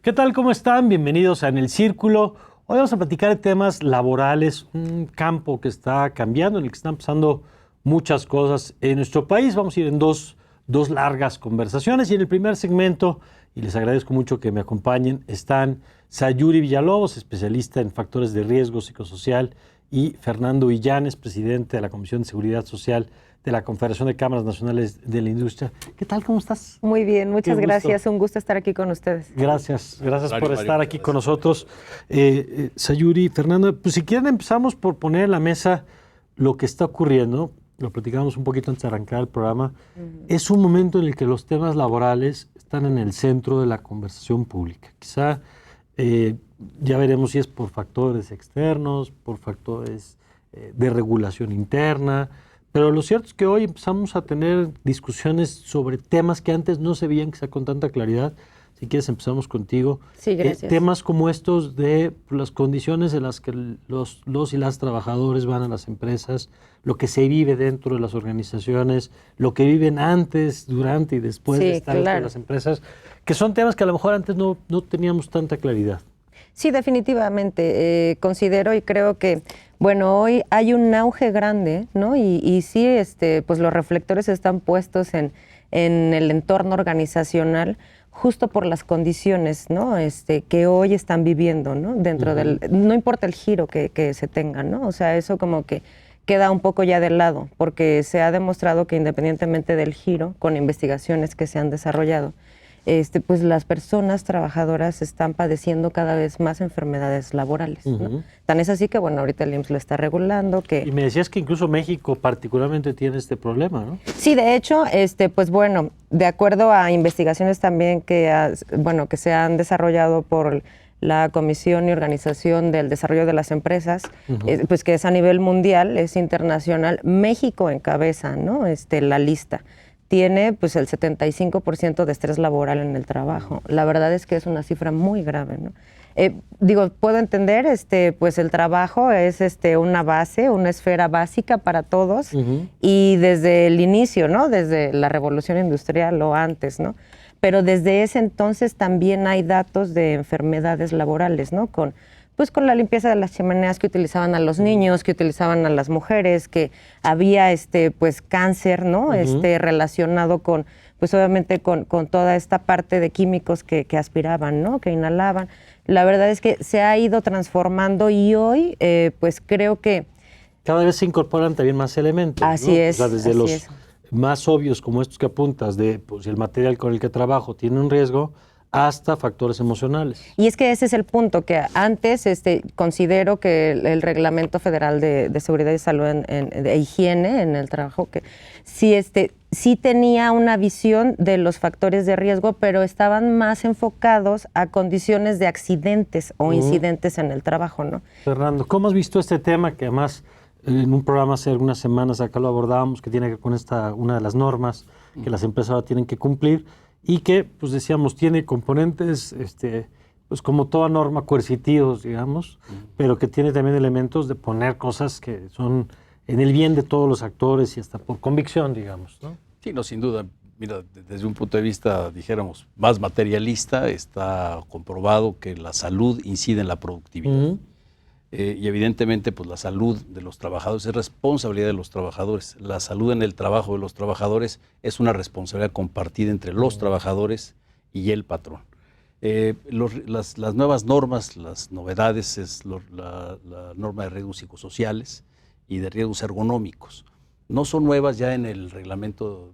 ¿Qué tal? ¿Cómo están? Bienvenidos a En el Círculo. Hoy vamos a platicar de temas laborales, un campo que está cambiando, en el que están pasando muchas cosas en nuestro país. Vamos a ir en dos largas conversaciones y en el primer segmento, y les agradezco mucho que me acompañen, están Sayuri Villalobos, especialista en factores de riesgo psicosocial, y Fernando Illanes, presidente de la Comisión de Seguridad Social de la Confederación de Cámaras Nacionales de la Industria. ¿Qué tal? ¿Cómo estás? Muy bien, muchas gracias. Un gusto estar aquí con ustedes. Gracias por estar aquí con nosotros. Sayuri, Fernando, pues si quieren empezamos por poner en la mesa lo que está ocurriendo. Lo platicamos un poquito antes de arrancar el programa. Es un momento en el que los temas laborales están en el centro de la conversación pública. Quizá ya veremos si es por factores externos, por factores de regulación interna, pero lo cierto es que hoy empezamos a tener discusiones sobre temas que antes no se veían quizá con tanta claridad. Si quieres empezamos contigo. Sí, gracias. Temas como estos de las condiciones en las que los y las trabajadores van a las empresas, lo que se vive dentro de las organizaciones, lo que viven antes, durante y después de estar dentro de las empresas, que son temas que a lo mejor antes no teníamos tanta claridad. Sí, definitivamente. Considero y creo que, bueno, hoy hay un auge grande, ¿no? Y sí, pues los reflectores están puestos en el entorno organizacional justo por las condiciones, ¿no? Que hoy están viviendo, ¿no? Dentro del, no importa el giro que se tenga, ¿no? O sea, eso como que queda un poco ya de lado, porque se ha demostrado que independientemente del giro, con investigaciones que se han desarrollado, pues las personas trabajadoras están padeciendo cada vez más enfermedades laborales, ¿no? Tan es así que, bueno, ahorita el IMSS lo está regulando. Y me decías que incluso México particularmente tiene este problema, ¿no? Sí, de hecho, pues bueno, de acuerdo a investigaciones también que se han desarrollado por la Comisión y Organización del Desarrollo de las Empresas, pues que es a nivel mundial, es internacional, México encabeza, ¿no? La lista. Tiene pues el 75% de estrés laboral en el trabajo. La verdad es que es una cifra muy grave, ¿no? Puedo entender, pues el trabajo es una base, una esfera básica para todos, y desde el inicio, ¿no? Desde la revolución industrial o antes, ¿no? Pero desde ese entonces también hay datos de enfermedades laborales, ¿no? Con la limpieza de las chimeneas que utilizaban a los niños, que utilizaban a las mujeres, que había pues cáncer, ¿no? Relacionado con, pues obviamente con toda esta parte de químicos que aspiraban, ¿no? Que inhalaban. La verdad es que se ha ido transformando y hoy pues creo que cada vez se incorporan también más elementos, así, ¿no? es. O sea, desde los más obvios como estos que apuntas, de pues, el material con el que trabajo tiene un riesgo, hasta factores emocionales. Y es que ese es el punto, que antes considero que el Reglamento Federal de Seguridad y Salud de Higiene en el trabajo, que sí tenía una visión de los factores de riesgo, pero estaban más enfocados a condiciones de accidentes o incidentes en el trabajo, ¿no? Fernando, ¿cómo has visto este tema que además en un programa hace algunas semanas acá lo abordábamos, que tiene que ver con una de las normas que las empresas ahora tienen que cumplir, y que, pues decíamos, tiene componentes, pues como toda norma, coercitivos, digamos, pero que tiene también elementos de poner cosas que son en el bien de todos los actores y hasta por convicción, digamos, ¿no? Sí, no, sin duda. Mira, desde un punto de vista, dijéramos, más materialista, está comprobado que la salud incide en la productividad. Y evidentemente, pues la salud de los trabajadores es responsabilidad de los trabajadores. La salud en el trabajo de los trabajadores es una responsabilidad compartida entre los trabajadores y el patrón. Las nuevas normas, las novedades, es la norma de riesgos psicosociales y de riesgos ergonómicos. No son nuevas ya en el reglamento,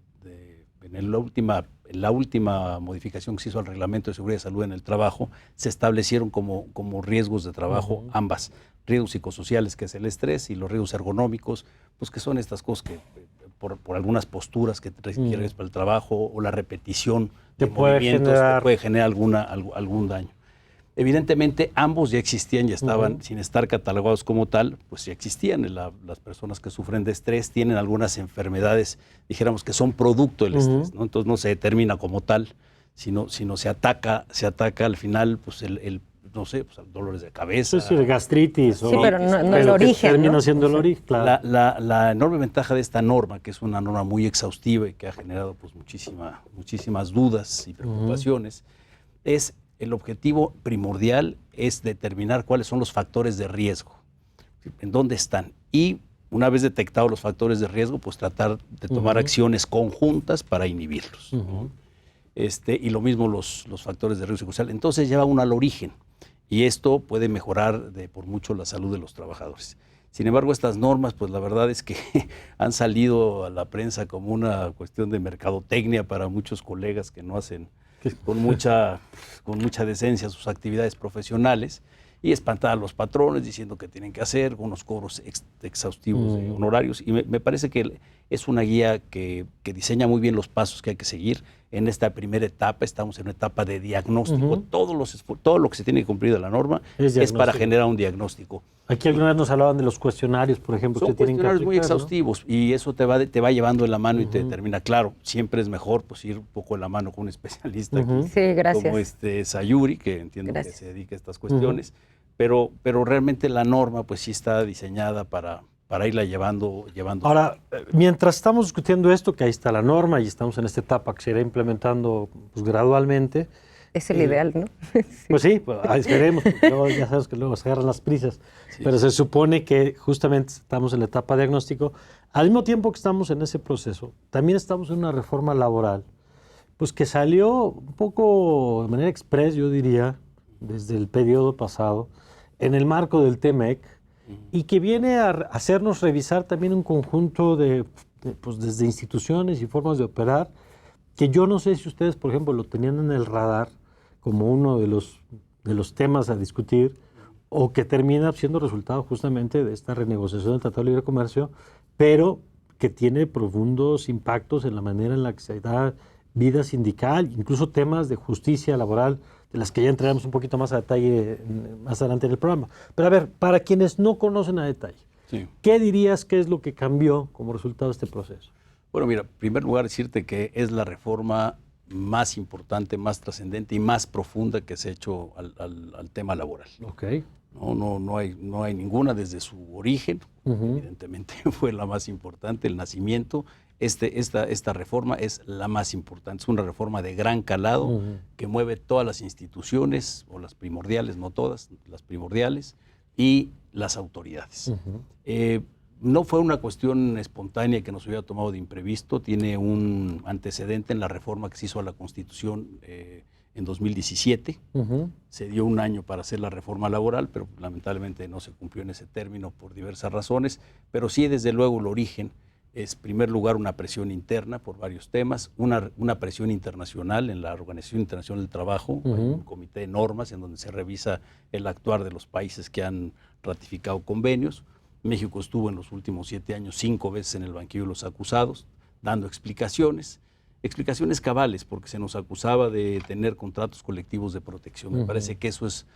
en la última modificación que se hizo al reglamento de seguridad y salud en el trabajo, se establecieron como riesgos de trabajo ambas. Riesgos psicosociales, que es el estrés, y los riesgos ergonómicos, pues que son estas cosas que por algunas posturas que requieres para el trabajo o la repetición de movimientos te puede generar algún daño. Evidentemente ambos ya existían y estaban, sin estar catalogados como tal, pues ya existían. Las personas que sufren de estrés tienen algunas enfermedades, dijéramos que son producto del estrés, ¿no? Entonces no se determina como tal, sino se ataca al final, pues no sé, pues dolores de cabeza. Sí, gastritis. Sí, pero no el origen, termina ¿no? siendo el origen, claro. La enorme ventaja de esta norma, que es una norma muy exhaustiva y que ha generado pues muchísimas dudas y preocupaciones, es el objetivo primordial es determinar cuáles son los factores de riesgo, en dónde están. Y una vez detectados los factores de riesgo, pues tratar de tomar acciones conjuntas para inhibirlos. Y lo mismo los factores de riesgo psicosocial. Entonces lleva uno al origen y esto puede mejorar por mucho la salud de los trabajadores. Sin embargo, estas normas, pues la verdad es que han salido a la prensa como una cuestión de mercadotecnia para muchos colegas que no hacen con mucha decencia sus actividades profesionales y espantar a los patrones diciendo que tienen que hacer unos cobros exhaustivos de honorarios. Y me parece que es una guía que diseña muy bien los pasos que hay que seguir. En esta primera etapa estamos en una etapa de diagnóstico. Todo lo que se tiene que cumplir de la norma es para generar un diagnóstico. Aquí alguna vez nos hablaban de los cuestionarios, por ejemplo. Son que tienen cuestionarios que muy aplicar, exhaustivos, ¿no? Y eso te va llevando en la mano y te determina. Claro, siempre es mejor pues ir un poco en la mano con un especialista Sí, gracias. como Sayuri, que entiendo que se dedica a estas cuestiones, pero realmente la norma pues sí está diseñada para irla llevando. Ahora, mientras estamos discutiendo esto, que ahí está la norma y estamos en esta etapa que se irá implementando pues, gradualmente. Es el ideal, ¿no? Pues sí, pues, esperemos, porque luego, ya sabes que luego se agarran las prisas. Sí. Pero se supone que justamente estamos en la etapa de diagnóstico. Al mismo tiempo que estamos en ese proceso, también estamos en una reforma laboral, pues que salió un poco de manera express, yo diría, desde el periodo pasado, en el marco del TEMEC, y que viene a hacernos revisar también un conjunto pues desde instituciones y formas de operar, que yo no sé si ustedes, por ejemplo, lo tenían en el radar como uno de los temas a discutir, o que termina siendo resultado justamente de esta renegociación del Tratado de Libre Comercio, pero que tiene profundos impactos en la manera en la que se da vida sindical, incluso temas de justicia laboral, de las que ya entraremos un poquito más a detalle más adelante en el programa. Pero a ver, para quienes no conocen a detalle, ¿qué dirías que es lo que cambió como resultado de este proceso? Bueno, mira, en primer lugar decirte que es la reforma más importante, más trascendente y más profunda que se ha hecho al tema laboral. Okay. No hay ninguna desde su origen, evidentemente fue la más importante, el nacimiento. Esta reforma es la más importante, es una reforma de gran calado que mueve todas las instituciones, o las primordiales, no todas, las primordiales, y las autoridades. No fue una cuestión espontánea que nos hubiera tomado de imprevisto, tiene un antecedente en la reforma que se hizo a la Constitución en 2017. Se dio un año para hacer la reforma laboral, pero lamentablemente no se cumplió en ese término por diversas razones, pero sí, desde luego, el origen es, en primer lugar, una presión interna por varios temas, una presión internacional en la Organización Internacional del Trabajo, hay un comité de normas en donde se revisa el actuar de los países que han ratificado convenios. México estuvo en los últimos 7 años 5 veces en el banquillo de los acusados, dando explicaciones cabales, porque se nos acusaba de tener contratos colectivos de protección. Me parece que eso es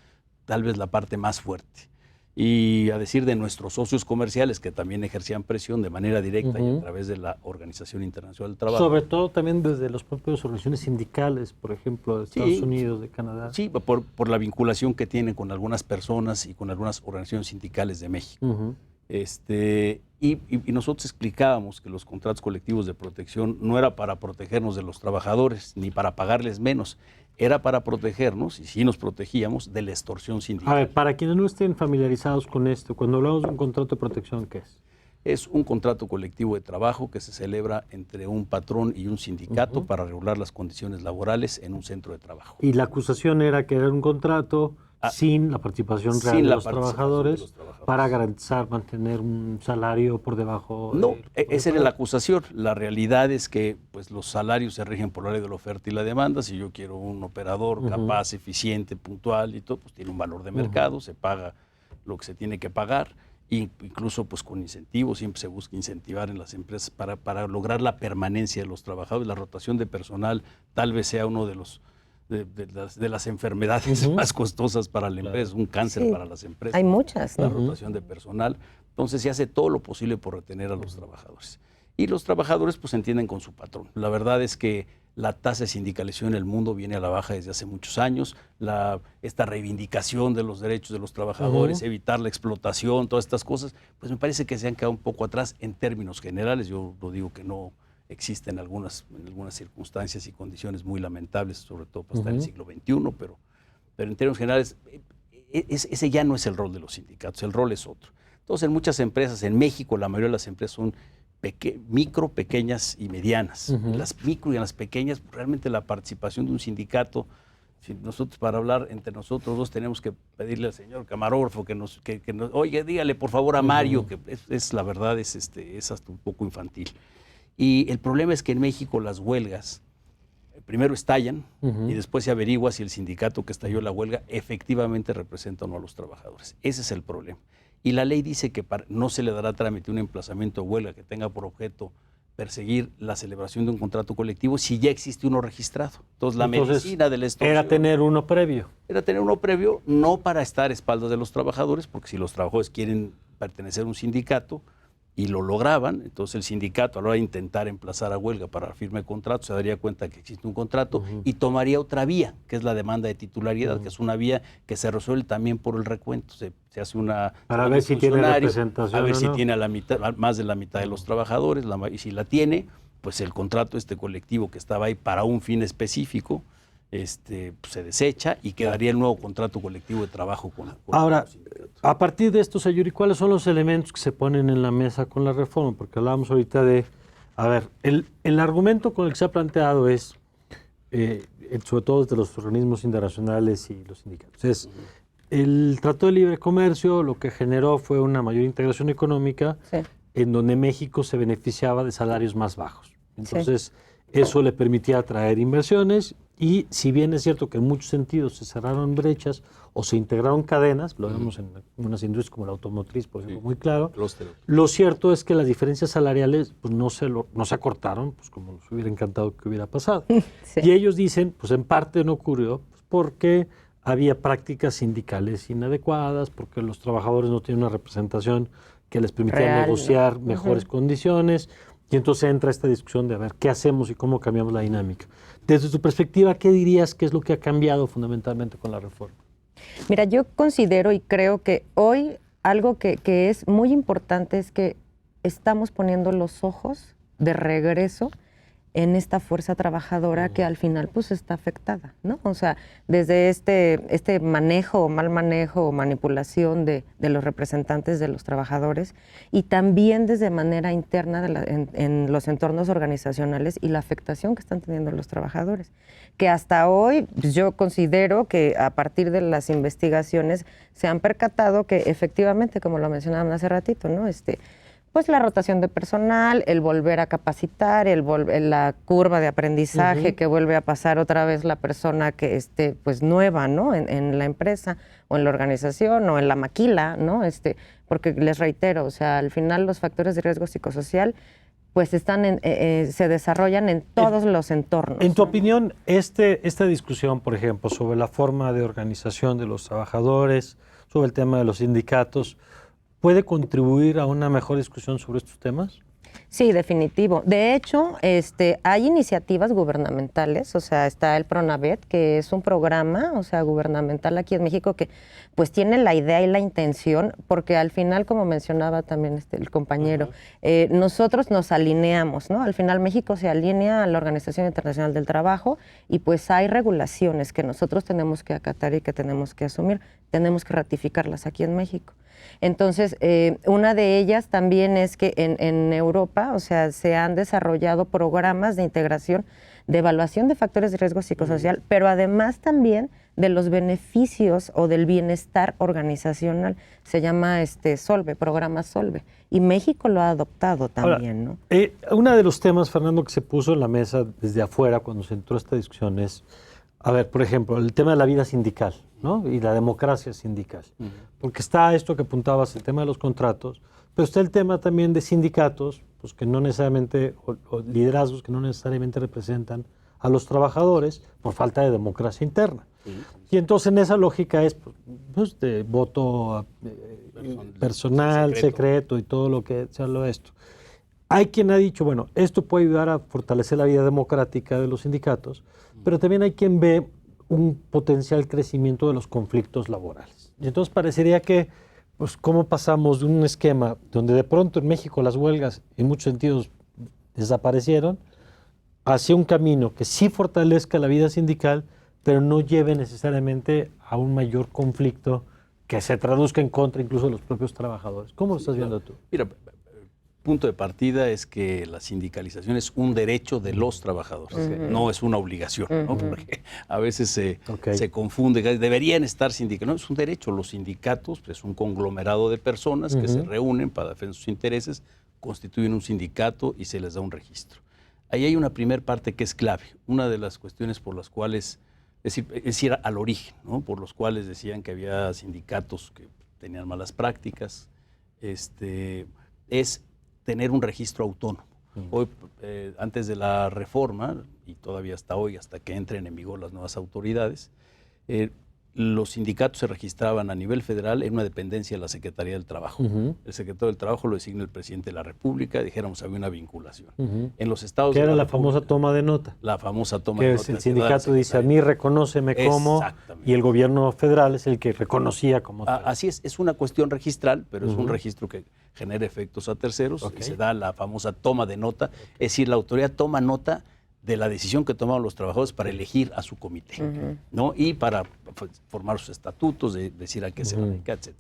tal vez la parte más fuerte. Y a decir de nuestros socios comerciales, que también ejercían presión de manera directa y a través de la Organización Internacional del Trabajo. Sobre todo también desde las propias organizaciones sindicales, por ejemplo, de Estados Unidos, de Canadá. Sí, por la vinculación que tienen con algunas personas y con algunas organizaciones sindicales de México. Y nosotros explicábamos que los contratos colectivos de protección no era para protegernos de los trabajadores ni para pagarles menos, era para protegernos, y sí nos protegíamos, de la extorsión sindical. A ver, para quienes no estén familiarizados con esto, cuando hablamos de un contrato de protección, ¿qué es? Es un contrato colectivo de trabajo que se celebra entre un patrón y un sindicato para regular las condiciones laborales en un centro de trabajo. Y la acusación era que era un contrato sin la participación real de los trabajadores para garantizar, mantener un salario por debajo. No, esa era la acusación. La realidad es que pues, los salarios se rigen por la ley de la oferta y la demanda. Si yo quiero un operador capaz, eficiente, puntual y todo, pues tiene un valor de mercado, se paga lo que se tiene que pagar. Incluso pues con incentivos, siempre se busca incentivar en las empresas para lograr la permanencia de los trabajadores. La rotación de personal tal vez sea uno de las enfermedades más costosas para la empresa, un cáncer para las empresas. Hay muchas, ¿no? La rotación de personal. Entonces se hace todo lo posible por retener a los trabajadores. Y los trabajadores pues se entienden con su patrón. La verdad es que la tasa de sindicalización en el mundo viene a la baja desde hace muchos años. Esta reivindicación de los derechos de los trabajadores, evitar la explotación, todas estas cosas, pues me parece que se han quedado un poco atrás en términos generales. Yo lo digo que no existen en algunas circunstancias y condiciones muy lamentables, sobre todo hasta el siglo XXI, pero en términos generales, ese ya no es el rol de los sindicatos, el rol es otro. Entonces, en muchas empresas, en México, la mayoría de las empresas son micro, pequeñas y medianas. En las micro y en las pequeñas, realmente la participación de un sindicato, si nosotros para hablar entre nosotros dos tenemos que pedirle al señor camarógrafo que nos oye, dígale por favor a Mario, que la verdad es hasta un poco infantil. Y el problema es que en México las huelgas primero estallan y después se averigua si el sindicato que estalló la huelga efectivamente representa o no a los trabajadores. Ese es el problema. Y la ley dice que no se le dará trámite un emplazamiento de huelga que tenga por objeto perseguir la celebración de un contrato colectivo si ya existe uno registrado. Entonces, medicina de la extorsión era tener uno previo. Era tener uno previo, no para estar a espaldas de los trabajadores, porque si los trabajadores quieren pertenecer a un sindicato y lo lograban, entonces el sindicato a la hora de intentar emplazar a huelga para la firma de contrato se daría cuenta que existe un contrato y tomaría otra vía, que es la demanda de titularidad, que es una vía que se resuelve también por el recuento. Se hace una... Para ver si tiene representación a ver si no. tiene a la mitad, más de la mitad de los trabajadores, y si la tiene, pues el contrato colectivo que estaba ahí para un fin específico, pues se desecha y quedaría el nuevo contrato colectivo de trabajo con Ahora, a partir de esto, Sayuri, ¿cuáles son los elementos que se ponen en la mesa con la reforma? Porque hablábamos ahorita de, a ver, el argumento con el que se ha planteado es, sobre todo desde los organismos internacionales y los sindicatos, es el Tratado de Libre Comercio lo que generó fue una mayor integración económica en donde México se beneficiaba de salarios más bajos. Entonces, eso le permitía atraer inversiones y si bien es cierto que en muchos sentidos se cerraron brechas o se integraron cadenas, lo vemos en unas industrias como la automotriz, por ejemplo, muy claro, lo cierto es que las diferencias salariales pues, no se acortaron, pues como nos hubiera encantado que hubiera pasado. Y ellos dicen, pues en parte no ocurrió pues, porque había prácticas sindicales inadecuadas, porque los trabajadores no tienen una representación que les permitiera negociar mejores condiciones. Y entonces entra esta discusión de a ver qué hacemos y cómo cambiamos la dinámica. Desde tu perspectiva, ¿qué dirías que es lo que ha cambiado fundamentalmente con la reforma? Mira, yo considero y creo que hoy algo que es muy importante es que estamos poniendo los ojos de regreso en esta fuerza trabajadora que al final pues está afectada, ¿no? O sea, desde este manejo o mal manejo o manipulación de los representantes de los trabajadores y también desde manera interna en los entornos organizacionales y la afectación que están teniendo los trabajadores. Que hasta hoy pues, yo considero que a partir de las investigaciones se han percatado que efectivamente, como lo mencionaban hace ratito, ¿no? Pues la rotación de personal, el volver a capacitar, la curva de aprendizaje que vuelve a pasar otra vez la persona que pues nueva, ¿no? En la empresa o en la organización o en la maquila, ¿no? Porque les reitero, o sea, al final los factores de riesgo psicosocial pues se desarrollan en todos los entornos. En tu opinión, esta discusión, por ejemplo, sobre la forma de organización de los trabajadores, sobre el tema de los sindicatos, ¿puede contribuir a una mejor discusión sobre estos temas? Sí, definitivo. De hecho, hay iniciativas gubernamentales, o sea, está el PRONAVET, que es un programa, o sea, gubernamental aquí en México que pues tiene la idea y la intención, porque al final, como mencionaba también el compañero, nosotros nos alineamos, ¿no? Al final México se alinea a la Organización Internacional del Trabajo y pues hay regulaciones que nosotros tenemos que acatar y que tenemos que asumir, tenemos que ratificarlas aquí en México. Entonces, una de ellas también es que en Europa, o sea, se han desarrollado programas de integración, de evaluación de factores de riesgo psicosocial, pero además también de los beneficios o del bienestar organizacional. Se llama Solve, programa Solve. Y México lo ha adoptado también, ¿no? Uno de los temas, Fernando, que se puso en la mesa desde afuera cuando se entró esta discusión es, a ver, por ejemplo, el tema de la vida sindical, ¿no? Y la democracia sindical. Porque está esto que apuntabas, el tema de los contratos, pero está el tema también de sindicatos, pues que no necesariamente, o liderazgos que no necesariamente representan a los trabajadores por falta de democracia interna. Y entonces en esa lógica es pues, de voto personal, secreto y todo lo que se habla de esto. Hay quien ha dicho, bueno, esto puede ayudar a fortalecer la vida democrática de los sindicatos, pero también hay quien ve un potencial crecimiento de los conflictos laborales. Y entonces parecería que, pues, cómo pasamos de un esquema donde de pronto en México las huelgas en muchos sentidos desaparecieron, hacia un camino que sí fortalezca la vida sindical, pero no lleve necesariamente a un mayor conflicto que se traduzca en contra incluso de los propios trabajadores. ¿Cómo lo estás viendo tú? Mira, punto de partida es que la sindicalización es un derecho de los trabajadores, no es una obligación, ¿no? Porque a veces se confunde, deberían estar sindicalizados. No, es un derecho. Los sindicatos pues, es un conglomerado de personas que se reúnen para defender sus intereses, constituyen un sindicato y se les da un registro. Ahí hay una primera parte que es clave, una de las cuestiones por las cuales, es decir al origen, ¿no? Por los cuales decían que había sindicatos que tenían malas prácticas, es tener un registro autónomo. Hoy, antes de la reforma, y todavía hasta hoy, hasta que entren en vigor las nuevas autoridades, los sindicatos se registraban a nivel federal en una dependencia de la Secretaría del Trabajo. El secretario del Trabajo lo designa el presidente de la República, dijéramos, había una vinculación. En los estados que de era la República, famosa toma de nota. La famosa toma de nota. Que el sindicato dice, a mí reconóceme como, y el gobierno federal es el que reconocía como tal. Así es una cuestión registral, pero es un registro que genera efectos a terceros, y se da la famosa toma de nota, es decir, la autoridad toma nota de la decisión que tomaron los trabajadores para elegir a su comité, ¿no? Y para formar sus estatutos, decir a qué se van a dedicar, etc.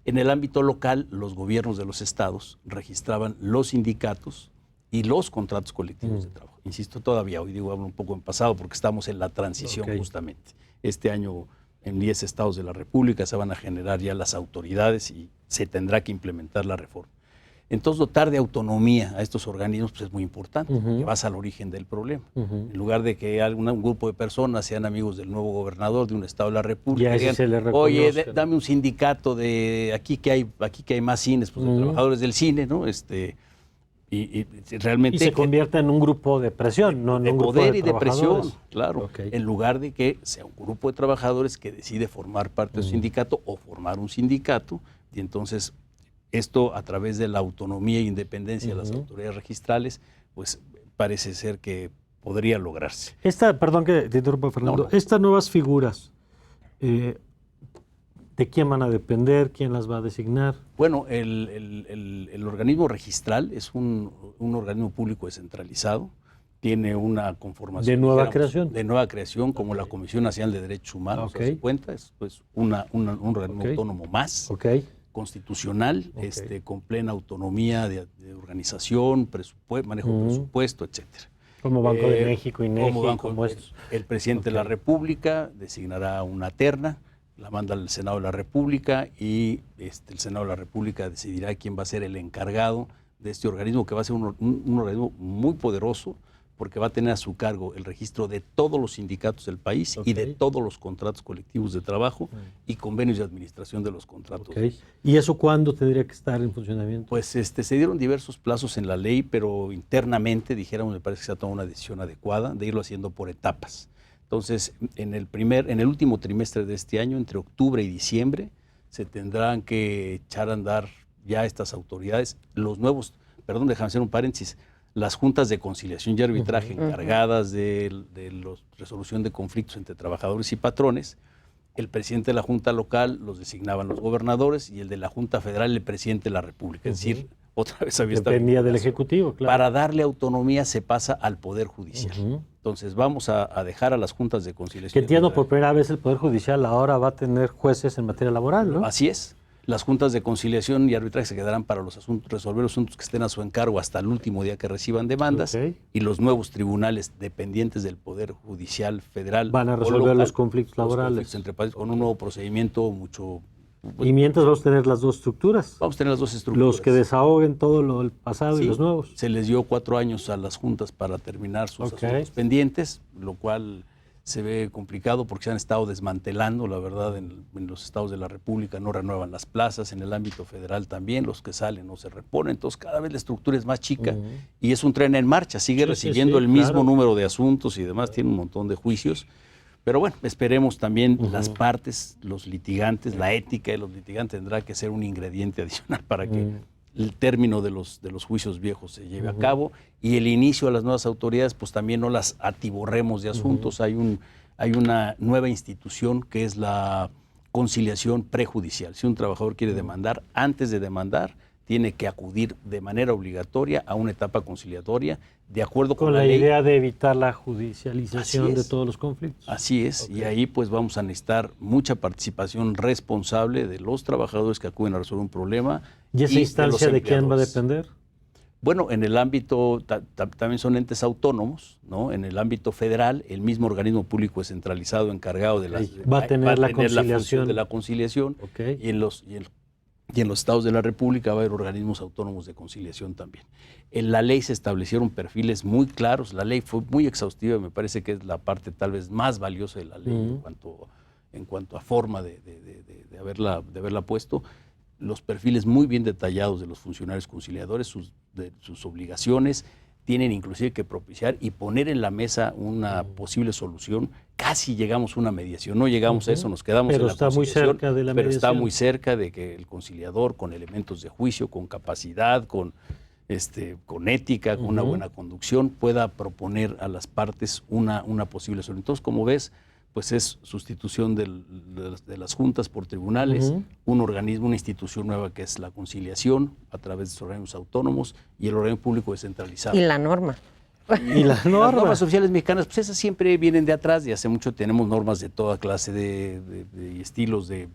En el ámbito local, los gobiernos de los estados registraban los sindicatos y los contratos colectivos de trabajo. Insisto, todavía, hoy digo, hablo un poco en pasado porque estamos en la transición justamente. Este año en 10 estados de la República se van a generar ya las autoridades y se tendrá que implementar la reforma. Entonces, dotar de autonomía a estos organismos pues, es muy importante, que vas al origen del problema. En lugar de que un grupo de personas sean amigos del nuevo gobernador de un estado de la República, y digan, oye, dame un sindicato de aquí que hay más cines, pues, de trabajadores del cine, ¿no? Y realmente... Y se convierta en un grupo de presión, no en un grupo de poder y de presión, claro. En lugar de que sea un grupo de trabajadores que decide formar parte de su sindicato o formar un sindicato, y entonces... Esto, a través de la autonomía e independencia de las autoridades registrales, pues parece ser que podría lograrse. Perdón que te interrumpa, Fernando, estas nuevas figuras, ¿de quién van a depender? ¿Quién las va a designar? Bueno, el organismo registral es un organismo público descentralizado, tiene una conformación. ¿De nueva creación? De nueva creación, como la Comisión Nacional de Derechos Humanos, se cuenta, es pues, un organismo autónomo más. Constitucional, con plena autonomía de organización, manejo de presupuesto, etcétera. Como Banco de México, INEGI, como estos. El presidente de la República designará una terna, la manda al Senado de la República y el Senado de la República decidirá quién va a ser el encargado de este organismo, que va a ser un organismo muy poderoso, porque va a tener a su cargo el registro de todos los sindicatos del país y de todos los contratos colectivos de trabajo y convenios de administración de los contratos. ¿Y eso cuándo tendría que estar en funcionamiento? Pues se dieron diversos plazos en la ley, pero internamente, dijéramos, me parece que se ha tomado una decisión adecuada de irlo haciendo por etapas. Entonces, en el último trimestre de este año, entre octubre y diciembre, se tendrán que echar a andar ya estas autoridades, déjame hacer un paréntesis, las juntas de conciliación y arbitraje encargadas de la resolución de conflictos entre trabajadores y patrones. El presidente de la Junta Local los designaban los gobernadores y el de la Junta Federal el presidente de la República. Es decir, otra vez había esta dependía del Ejecutivo, claro. Para darle autonomía se pasa al Poder Judicial. Entonces vamos a dejar a las juntas de conciliación. Que entiendo, por primera vez el Poder Judicial ahora va a tener jueces en materia laboral, ¿no? Así es. Las juntas de conciliación y arbitraje se quedarán para resolver los asuntos que estén a su encargo hasta el último día que reciban demandas, y los nuevos tribunales dependientes del Poder Judicial Federal van a resolver los conflictos laborales entre países con un nuevo procedimiento mucho... Y mientras vamos a tener las dos estructuras. Vamos a tener las dos estructuras. Los que desahoguen todo lo del pasado y los nuevos. Se les dio 4 años a las juntas para terminar sus asuntos pendientes, lo cual... se ve complicado porque se han estado desmantelando, la verdad, en los estados de la República no renuevan las plazas, en el ámbito federal también, los que salen no se reponen, entonces cada vez la estructura es más chica y es un tren en marcha, sigue recibiendo el mismo número de asuntos y demás, tiene un montón de juicios, pero bueno, esperemos también las partes, los litigantes, la ética de los litigantes tendrá que ser un ingrediente adicional para que el término de los juicios viejos se lleve a cabo y el inicio de las nuevas autoridades, pues también no las atiborremos de asuntos. Hay una nueva institución que es la conciliación prejudicial. Si un trabajador quiere demandar, antes de demandar, tiene que acudir de manera obligatoria a una etapa conciliatoria de acuerdo con la ley. idea de evitar la judicialización de todos los conflictos. Así es, y ahí pues vamos a necesitar mucha participación responsable de los trabajadores que acuden a resolver un problema. ¿Y esa instancia de quién va a depender? Bueno, en el ámbito, también son entes autónomos, ¿no? En el ámbito federal, el mismo organismo público descentralizado encargado de va a tener la función de la conciliación, okay. y en los estados de la República va a haber organismos autónomos de conciliación también. En la ley se establecieron perfiles muy claros, la ley fue muy exhaustiva, me parece que es la parte tal vez más valiosa de la ley en cuanto a forma de haberla puesto. Los perfiles muy bien detallados de los funcionarios conciliadores, sus obligaciones, tienen inclusive que propiciar y poner en la mesa una posible solución. Casi llegamos a una mediación, no llegamos a eso, nos quedamos en la conciliación. Pero está muy cerca de la mediación. Pero está muy cerca de que el conciliador, con elementos de juicio, con capacidad, con ética, con una buena conducción, pueda proponer a las partes una posible solución. Entonces, como ves, pues es sustitución de las juntas por tribunales, un organismo, una institución nueva que es la conciliación a través de los organismos autónomos y el organismo público descentralizado. Y la norma. Y las normas oficiales mexicanas, pues esas siempre vienen de atrás y hace mucho tenemos normas de toda clase de estilos, de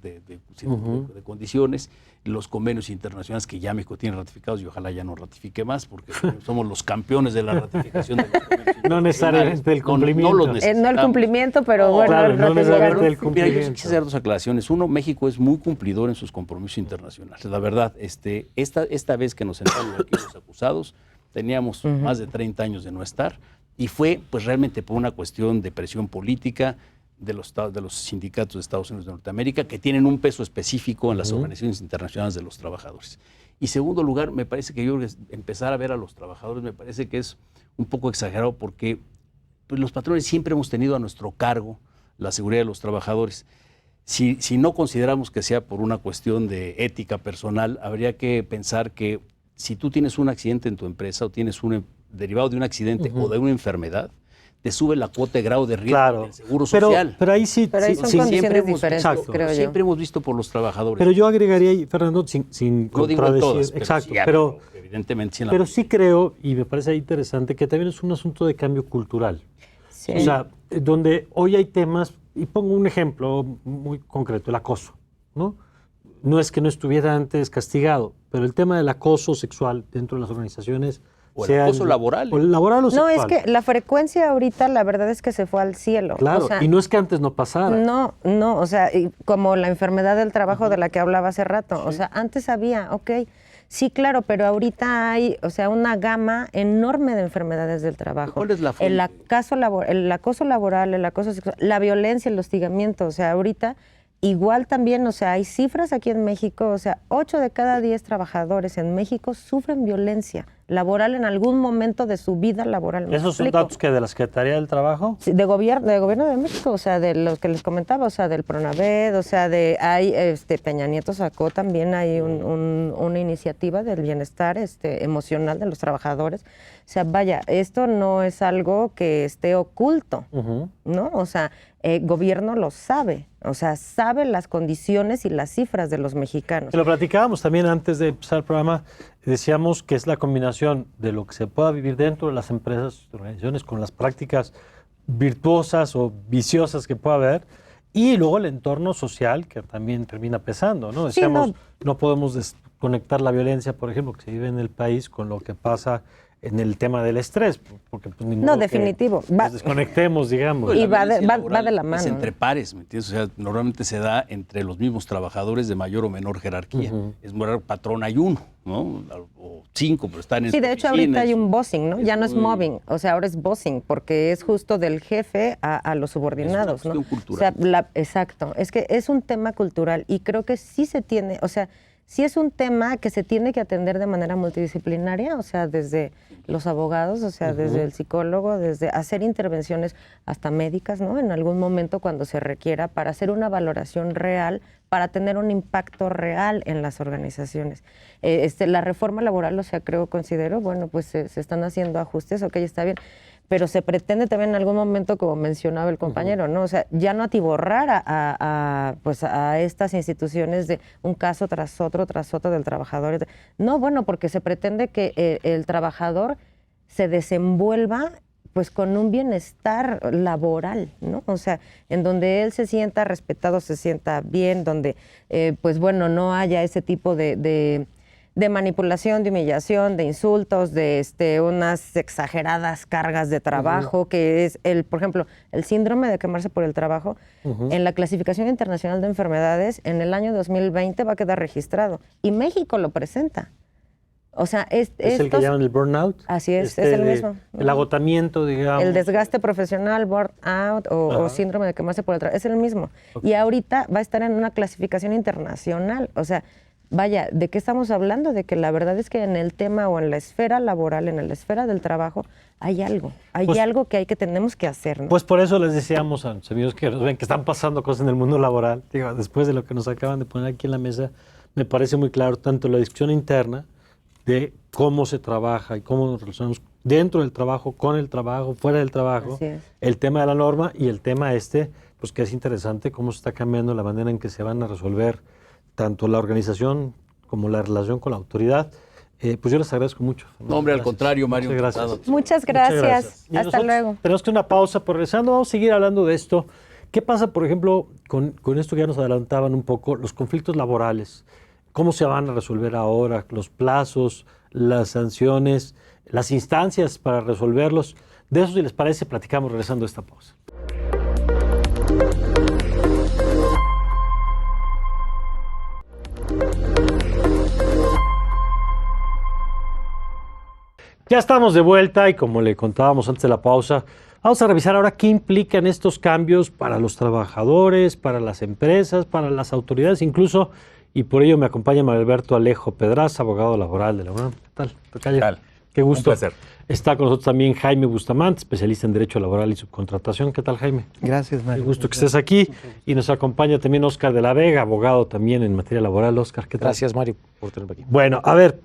condiciones, los convenios internacionales que ya México tiene ratificados y ojalá ya no ratifique más porque somos los campeones de la ratificación de los convenios internacionales. No necesariamente el cumplimiento. No el cumplimiento, pero bueno. Claro, no necesariamente el cumplimiento. Mira, yo quisiera hacer dos aclaraciones. Uno, México es muy cumplidor en sus compromisos internacionales. La verdad, esta vez que nos sentamos aquí los acusados, teníamos más de 30 años de no estar y fue pues realmente por una cuestión de presión política de los sindicatos de Estados Unidos de Norteamérica que tienen un peso específico en las organizaciones internacionales de los trabajadores. Y segundo lugar, me parece que empezar a ver a los trabajadores me parece que es un poco exagerado porque pues, los patrones siempre hemos tenido a nuestro cargo la seguridad de los trabajadores. Si no consideramos que sea por una cuestión de ética personal, habría que pensar que si tú tienes un accidente en tu empresa o tienes derivado de un accidente o de una enfermedad, te sube la cuota de grado de riesgo del seguro social. Pero ahí sí. Pero ahí son condiciones diferentes, creo yo. Siempre hemos visto por los trabajadores. Pero yo agregaría ahí, Fernando, sin contradecir. Todas, exacto, sí, pero evidentemente sí. Pero sí creo, y me parece interesante, que también es un asunto de cambio cultural. Sí. O sea, donde hoy hay temas, y pongo un ejemplo muy concreto, el acoso, ¿no? No es que no estuviera antes castigado, pero el tema del acoso sexual dentro de las organizaciones... O el acoso laboral. O el laboral o sexual. No, es que la frecuencia ahorita, la verdad es que se fue al cielo. Claro, o sea, y no es que antes no pasara. No, o sea, como la enfermedad del trabajo de la que hablaba hace rato. Sí. O sea, antes había, sí, claro, pero ahorita hay, o sea, una gama enorme de enfermedades del trabajo. ¿Cuál es la fuente? El acoso laboral, el acoso sexual, la violencia, el hostigamiento. O sea, ahorita... Igual también, o sea, hay cifras aquí en México, o sea, 8 de cada 10 trabajadores en México sufren violencia laboral en algún momento de su vida laboral. ¿Esos son datos que de la Secretaría del Trabajo? Sí, de gobierno de México, o sea, de los que les comentaba, o sea, del Pronaved, o sea, Peña Nieto sacó también hay una iniciativa del bienestar emocional de los trabajadores. O sea, vaya, esto no es algo que esté oculto, ¿no? O sea, gobierno lo sabe, o sea, sabe las condiciones y las cifras de los mexicanos. Lo platicábamos también antes de empezar el programa, decíamos que es la combinación de lo que se pueda vivir dentro de las empresas, organizaciones, con las prácticas virtuosas o viciosas que pueda haber, y luego el entorno social que también termina pesando, ¿no? Decíamos, sí, no podemos desconectar la violencia, por ejemplo, que se vive en el país con lo que pasa en el tema del estrés, porque pues, ni modo definitivo. Que nos desconectemos, digamos. Y va de la mano. Es entre pares, ¿me entiendes? O sea, normalmente se da entre los mismos trabajadores de mayor o menor jerarquía. Es muy raro, patrón hay uno, ¿no? O 5, pero están en Sí, de hecho ahorita hay un bossing, ¿no? Ya no es mobbing, o sea, ahora es bossing, porque es justo del jefe a los subordinados, es una ¿no? cultural. O sea, exacto, es que es un tema cultural y creo que sí se tiene, o sea, sí es un tema que se tiene que atender de manera multidisciplinaria, o sea, desde los abogados, o sea, desde el psicólogo, desde hacer intervenciones hasta médicas, ¿no? En algún momento cuando se requiera para hacer una valoración real, para tener un impacto real en las organizaciones. La reforma laboral, o sea, considero, bueno, pues se están haciendo ajustes, ok, está bien, pero se pretende también en algún momento, como mencionaba el compañero, ¿no? O sea, ya no atiborrar pues a estas instituciones de un caso tras otro del trabajador. No, bueno, porque se pretende que el trabajador se desenvuelva pues con un bienestar laboral, ¿no? O sea, en donde él se sienta respetado, se sienta bien, donde pues bueno, no haya ese tipo de manipulación, de humillación, de insultos, de unas exageradas cargas de trabajo, que es, por ejemplo, el síndrome de quemarse por el trabajo. En la Clasificación Internacional de Enfermedades, en el año 2020 va a quedar registrado. Y México lo presenta. O sea, ¿Es el que llaman el burnout? Así es el mismo. El agotamiento, digamos. El desgaste profesional, burnout o síndrome de quemarse por el trabajo, es el mismo. Okay. Y ahorita va a estar en una clasificación internacional. O sea, vaya, ¿de qué estamos hablando? De que la verdad es que en el tema o en la esfera laboral, en la esfera del trabajo, hay algo que tenemos que hacer, ¿no? Pues por eso les decíamos a los amigos que ven que están pasando cosas en el mundo laboral. Digo, después de lo que nos acaban de poner aquí en la mesa, me parece muy claro tanto la discusión interna de cómo se trabaja y cómo nos relacionamos dentro del trabajo, con el trabajo, fuera del trabajo, el tema de la norma y el tema pues que es interesante cómo se está cambiando la manera en que se van a resolver tanto la organización como la relación con la autoridad. Pues yo les agradezco mucho. No, hombre, al contrario, Mario. Muchas gracias. Muchas gracias. Hasta luego. Tenemos que una pausa, pero regresando vamos a seguir hablando de esto. ¿Qué pasa, por ejemplo, con esto que ya nos adelantaban un poco, los conflictos laborales? ¿Cómo se van a resolver ahora? Los plazos, las sanciones, las instancias para resolverlos. De eso, si les parece, platicamos regresando a esta pausa. Ya estamos de vuelta y como le contábamos antes de la pausa, vamos a revisar ahora qué implican estos cambios para los trabajadores, para las empresas, para las autoridades incluso. Y por ello me acompaña Mario Alberto Alejo Pedraza, abogado laboral de la UNAM. ¿Qué tal, tocayo? ¿Qué tal? Qué gusto. Un placer. Está con nosotros también Jaime Bustamante, especialista en Derecho Laboral y Subcontratación. ¿Qué tal, Jaime? Gracias, Mario. Qué gusto que estés aquí. Y nos acompaña también Óscar de la Vega, abogado también en materia laboral. Óscar, ¿qué tal? Gracias, Mario, por tenerme aquí. Bueno, a ver,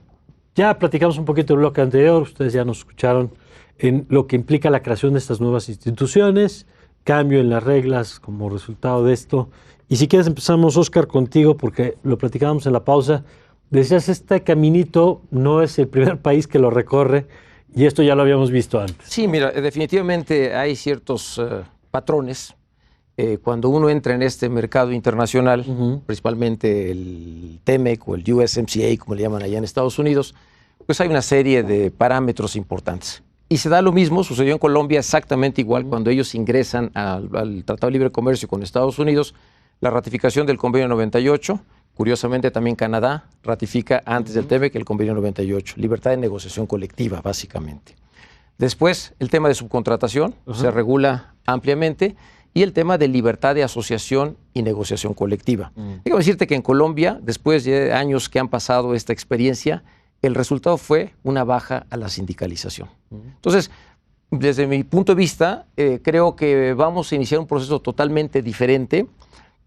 ya platicamos un poquito del bloque anterior, ustedes ya nos escucharon en lo que implica la creación de estas nuevas instituciones, cambio en las reglas como resultado de esto. Y si quieres empezamos, Óscar, contigo, porque lo platicábamos en la pausa. Decías, este caminito no es el primer país que lo recorre, y esto ya lo habíamos visto antes. Sí, mira, definitivamente hay ciertos patrones. Cuando uno entra en este mercado internacional, principalmente el TEMEC o el USMCA, como le llaman allá en Estados Unidos, pues hay una serie de parámetros importantes. Y se da lo mismo, sucedió en Colombia exactamente igual cuando ellos ingresan al Tratado de Libre Comercio con Estados Unidos. La ratificación del Convenio 98, curiosamente también Canadá ratifica antes del TEMEC el Convenio 98, libertad de negociación colectiva, básicamente. Después, el tema de subcontratación se regula ampliamente y el tema de libertad de asociación y negociación colectiva. Déjame decirte que en Colombia, después de años que han pasado esta experiencia, el resultado fue una baja a la sindicalización. Entonces, desde mi punto de vista, creo que vamos a iniciar un proceso totalmente diferente.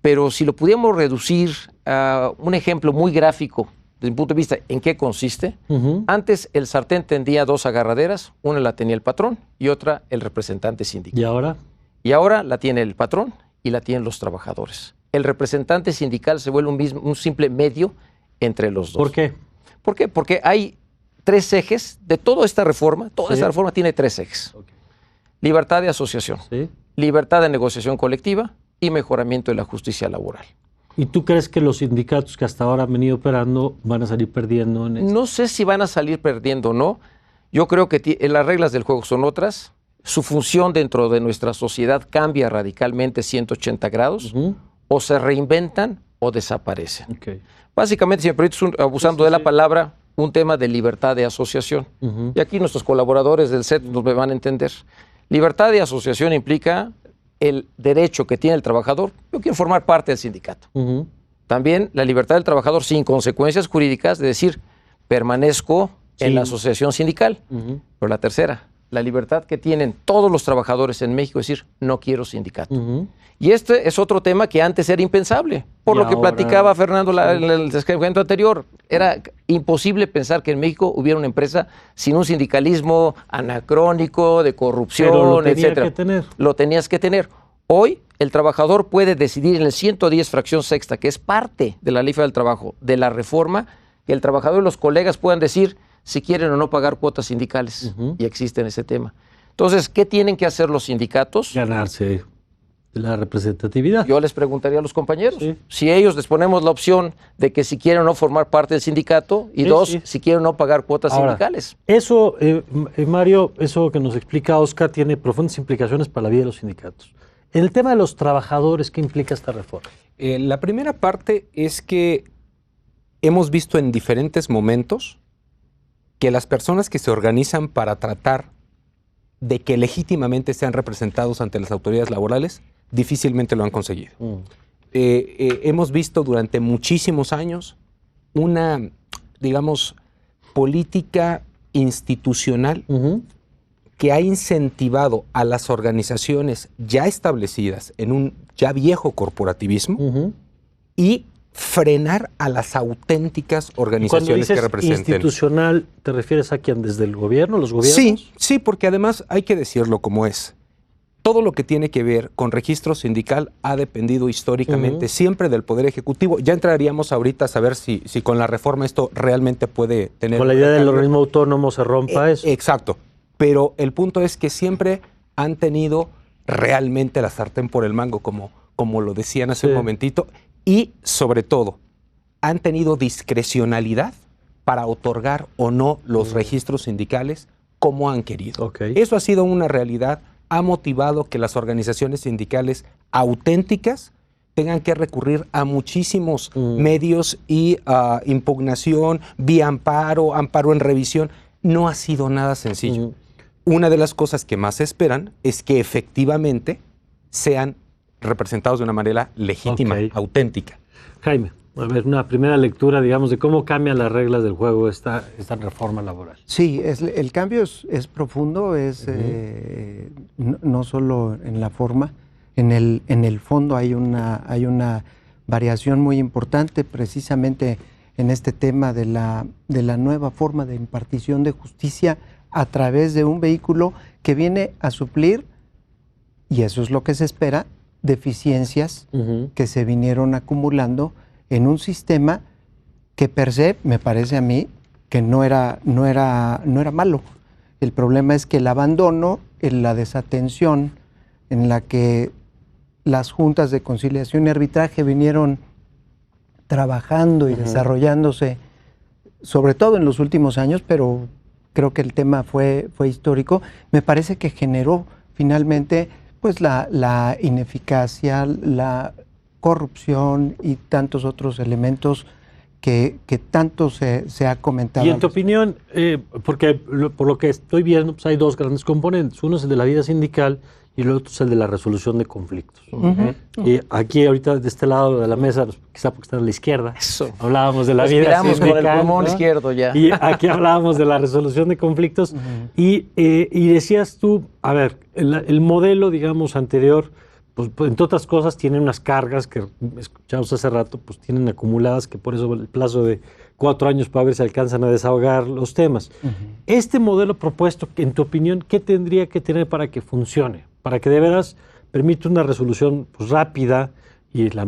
Pero si lo pudiéramos reducir a un ejemplo muy gráfico desde mi punto de vista, ¿en qué consiste? Antes el sartén tendría dos agarraderas, una la tenía el patrón y otra el representante sindical. ¿Y ahora? Y ahora la tiene el patrón y la tienen los trabajadores. El representante sindical se vuelve un simple medio entre los dos. ¿Por qué? ¿Por qué? Porque hay tres ejes de toda esta reforma. Toda esta reforma tiene tres ejes. Libertad de asociación, libertad de negociación colectiva y mejoramiento de la justicia laboral. ¿Y tú crees que los sindicatos que hasta ahora han venido operando van a salir perdiendo en esto? No sé si van a salir perdiendo o no. Yo creo que las reglas del juego son otras. Su función dentro de nuestra sociedad cambia radicalmente 180 grados. O se reinventan o desaparecen. Básicamente, si me permites, abusando de la palabra, un tema de libertad de asociación. Y aquí nuestros colaboradores del CET nos van a entender. Libertad de asociación implica el derecho que tiene el trabajador. Yo quiero formar parte del sindicato. También la libertad del trabajador sin consecuencias jurídicas de decir, permanezco en la asociación sindical. Pero la tercera, la libertad que tienen todos los trabajadores en México es decir, no quiero sindicato. Y este es otro tema que antes era impensable. Por lo que platicaba Fernando en el segmento anterior, era imposible pensar que en México hubiera una empresa sin un sindicalismo anacrónico, de corrupción, etcétera. Lo tenías que tener. Hoy el trabajador puede decidir en el 110 fracción sexta, que es parte de la Ley Federal del Trabajo, de la reforma, que el trabajador y los colegas puedan decir si quieren o no pagar cuotas sindicales. Y existe en ese tema. Entonces, ¿qué tienen que hacer los sindicatos? Ganarse la representatividad. Yo les preguntaría a los compañeros, si ellos les ponemos la opción de que si quieren o no formar parte del sindicato, y si quieren o no pagar cuotas sindicales. Eso, Mario, eso que nos explica Oscar tiene profundas implicaciones para la vida de los sindicatos. En el tema de los trabajadores, ¿qué implica esta reforma? La primera parte es que hemos visto en diferentes momentos que las personas que se organizan para tratar de que legítimamente sean representados ante las autoridades laborales, difícilmente lo han conseguido. Hemos visto durante muchísimos años una, digamos, política institucional que ha incentivado a las organizaciones ya establecidas en un ya viejo corporativismo y frenar a las auténticas organizaciones que representen. ¿Institucional te refieres a quién? ¿Desde el gobierno, los gobiernos? Sí, porque además hay que decirlo como es. Todo lo que tiene que ver con registro sindical ha dependido históricamente siempre del Poder Ejecutivo. Ya entraríamos ahorita a saber si con la reforma esto realmente puede tener... Con la idea del organismo autónomo se rompa eso. Exacto. Pero el punto es que siempre han tenido realmente la sartén por el mango, como lo decían hace un momentito, y sobre todo han tenido discrecionalidad para otorgar o no los registros sindicales como han querido. Eso ha sido una realidad, ha motivado que las organizaciones sindicales auténticas tengan que recurrir a muchísimos medios y impugnación, vía amparo, amparo en revisión. No ha sido nada sencillo. Una de las cosas que más esperan es que efectivamente sean representados de una manera legítima, auténtica. Jaime, a ver, una primera lectura, digamos, de cómo cambian las reglas del juego esta reforma laboral. Sí, el cambio es profundo, no solo en la forma, en el fondo hay una variación muy importante precisamente en este tema de la nueva forma de impartición de justicia a través de un vehículo que viene a suplir, y eso es lo que se espera, deficiencias que se vinieron acumulando en un sistema que per se, me parece a mí, que no era malo. El problema es que el abandono, la desatención en la que las juntas de conciliación y arbitraje vinieron trabajando y desarrollándose, sobre todo en los últimos años, pero creo que el tema fue histórico, me parece que generó finalmente pues la ineficacia, la corrupción y tantos otros elementos que tanto se ha comentado. Y en tu opinión, porque por lo que estoy viendo, pues hay dos grandes componentes. Uno es el de la vida sindical y el otro es el de la resolución de conflictos. Y aquí ahorita de este lado de la mesa, quizá porque están a la izquierda, hablábamos de la vida sindical. Con el pulmón izquierdo ya. Y aquí hablábamos de la resolución de conflictos. Y decías tú, a ver, el modelo, digamos, anterior, pues entre otras cosas tiene unas cargas que escuchamos hace rato, pues tienen acumuladas, que por eso el plazo de 4 años para ver si alcanzan a desahogar los temas. Este modelo propuesto, en tu opinión, ¿qué tendría que tener para que funcione? Para que de veras permita una resolución pues, rápida y en la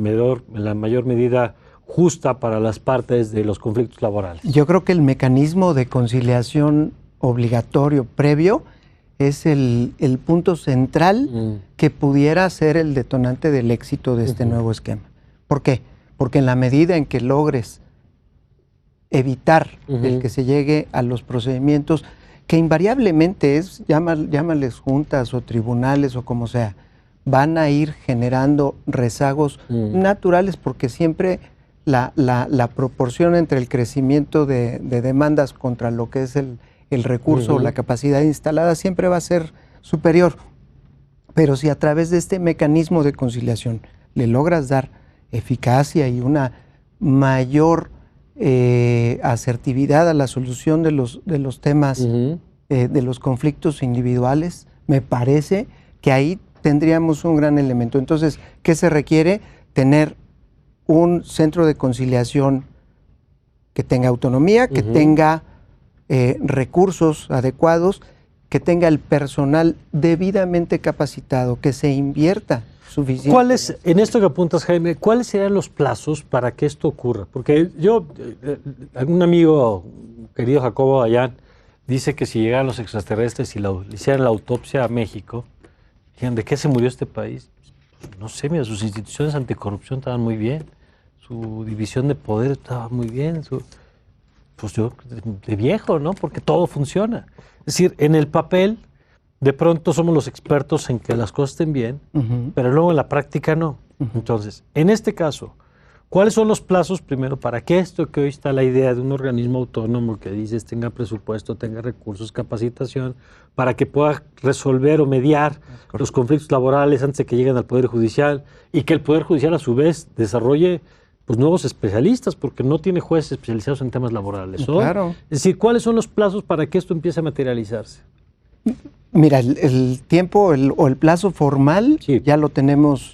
mayor medida justa para las partes de los conflictos laborales. Yo creo que el mecanismo de conciliación obligatorio previo es el punto central que pudiera ser el detonante del éxito de este nuevo esquema. ¿Por qué? Porque en la medida en que logres evitar el que se llegue a los procedimientos que invariablemente llámales juntas o tribunales o como sea, van a ir generando rezagos naturales porque siempre la proporción entre el crecimiento de demandas contra lo que es el recurso o la capacidad instalada siempre va a ser superior. Pero si a través de este mecanismo de conciliación le logras dar eficacia y una mayor asertividad a la solución de los temas de los conflictos individuales, me parece que ahí tendríamos un gran elemento. Entonces, ¿qué se requiere? Tener un centro de conciliación que tenga autonomía, que tenga recursos adecuados, que tenga el personal debidamente capacitado, que se invierta suficiente. ¿Cuáles, en esto que apuntas, Jaime, cuáles serían los plazos para que esto ocurra? Porque yo, algún amigo, querido Jacobo Dayan, dice que si llegaran los extraterrestres y le hicieran la autopsia a México, dijeran, ¿de qué se murió este país? No sé, mira, sus instituciones anticorrupción estaban muy bien, su división de poder estaba muy bien, pues yo, de viejo, ¿no? Porque todo funciona. Es decir, en el papel, de pronto somos los expertos en que las cosas estén bien, pero luego en la práctica no. Entonces, en este caso, ¿cuáles son los plazos primero para que esto que hoy está la idea de un organismo autónomo que dices tenga presupuesto, tenga recursos, capacitación, para que pueda resolver o mediar los conflictos laborales antes de que lleguen al Poder Judicial y que el Poder Judicial a su vez desarrolle pues nuevos especialistas, porque no tiene jueces especializados en temas laborales? ¿No? Claro. Es decir, ¿cuáles son los plazos para que esto empiece a materializarse? Mira, el tiempo o el plazo formal Sí. ya lo tenemos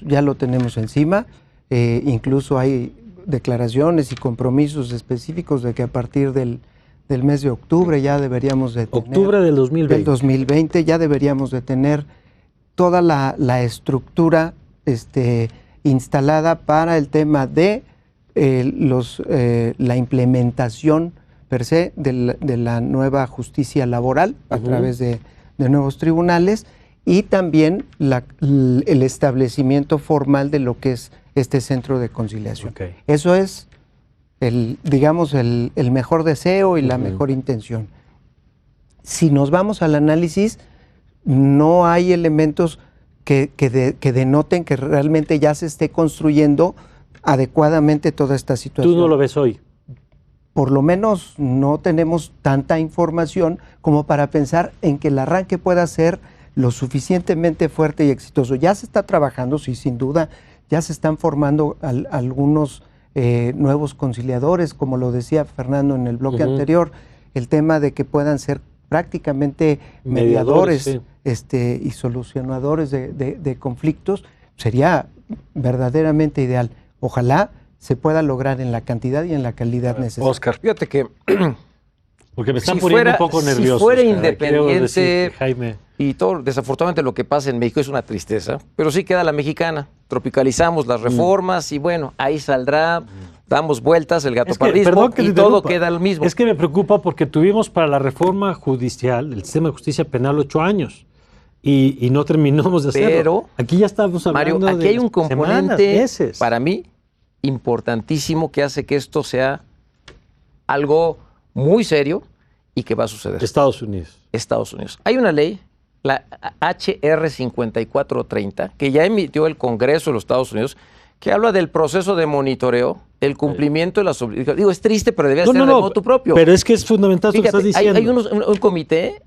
encima. Incluso hay declaraciones y compromisos específicos de que a partir del mes de octubre ya deberíamos de tener... Octubre del 2020. Del 2020 ya deberíamos de tener toda la estructura instalada para el tema de la implementación per se de la nueva justicia laboral a través de nuevos tribunales y también el establecimiento formal de lo que es este centro de conciliación. Okay. Eso es el mejor deseo y la mejor intención. Si nos vamos al análisis, no hay elementos que denoten que realmente ya se esté construyendo adecuadamente toda esta situación. ¿Tú no lo ves hoy? Por lo menos no tenemos tanta información como para pensar en que el arranque pueda ser lo suficientemente fuerte y exitoso. Ya se está trabajando, sí, sin duda, ya se están formando algunos nuevos conciliadores, como lo decía Fernando en el bloque anterior, el tema de que puedan ser prácticamente mediadores sí. Y solucionadores de conflictos, sería verdaderamente ideal. Ojalá se pueda lograr en la cantidad y en la calidad necesaria. Oscar, fíjate que Porque me están Si poniendo fuera- un poco si nervioso. fuera Oscar. independiente- Quiero decirte, Jaime. y todo, desafortunadamente lo que pasa en México es una tristeza, pero sí queda la mexicana. Tropicalizamos las reformas y bueno, ahí saldrá, damos vueltas, el gato pardismo perdón que y te todo interrumpa. queda lo mismo. Es que me preocupa porque tuvimos para la reforma judicial, el sistema de justicia penal, 8 años. Y no terminamos de hacerlo. Pero, aquí ya estamos hablando Mario, aquí de hay un componente, semanas, meses. para mí, importantísimo que hace que esto sea algo muy serio y que va a suceder. Estados Unidos. Estados Unidos. Hay una ley, la HR 5430, que ya emitió el Congreso de los Estados Unidos, que habla del proceso de monitoreo, el cumplimiento de las obligaciones. Digo, es triste, pero debe ser de motu propio. Pero es que es fundamental lo que Fíjate, estás hay diciendo. un comité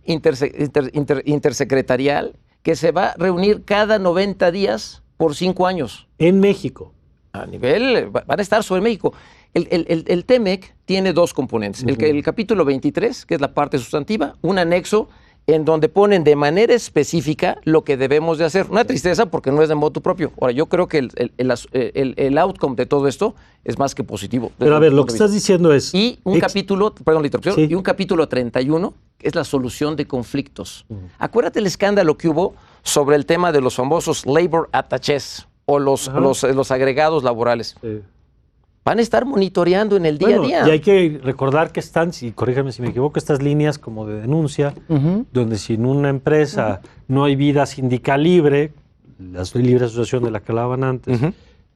intersecretarial que se va a reunir cada 90 días por 5 años. En México. A nivel, van a estar sobre México. El TEMEC tiene dos componentes. El capítulo 23, que es la parte sustantiva, un anexo en donde ponen de manera específica lo que debemos de hacer. Una tristeza porque no es de motu propio. Ahora, yo creo que el outcome de todo esto es más que positivo. Pero a ver, lo que estás diciendo es... Y un capítulo, perdón la interrupción, Sí. y un capítulo 31, que es la solución de conflictos. Acuérdate el escándalo que hubo sobre el tema de los famosos labor attachés o los agregados laborales. Van a estar monitoreando en el día Bueno, a día. y hay que recordar que están, y corrígame si me equivoco, estas líneas como de denuncia, donde si en una empresa no hay vida sindical libre, la libre asociación de la que hablaban antes,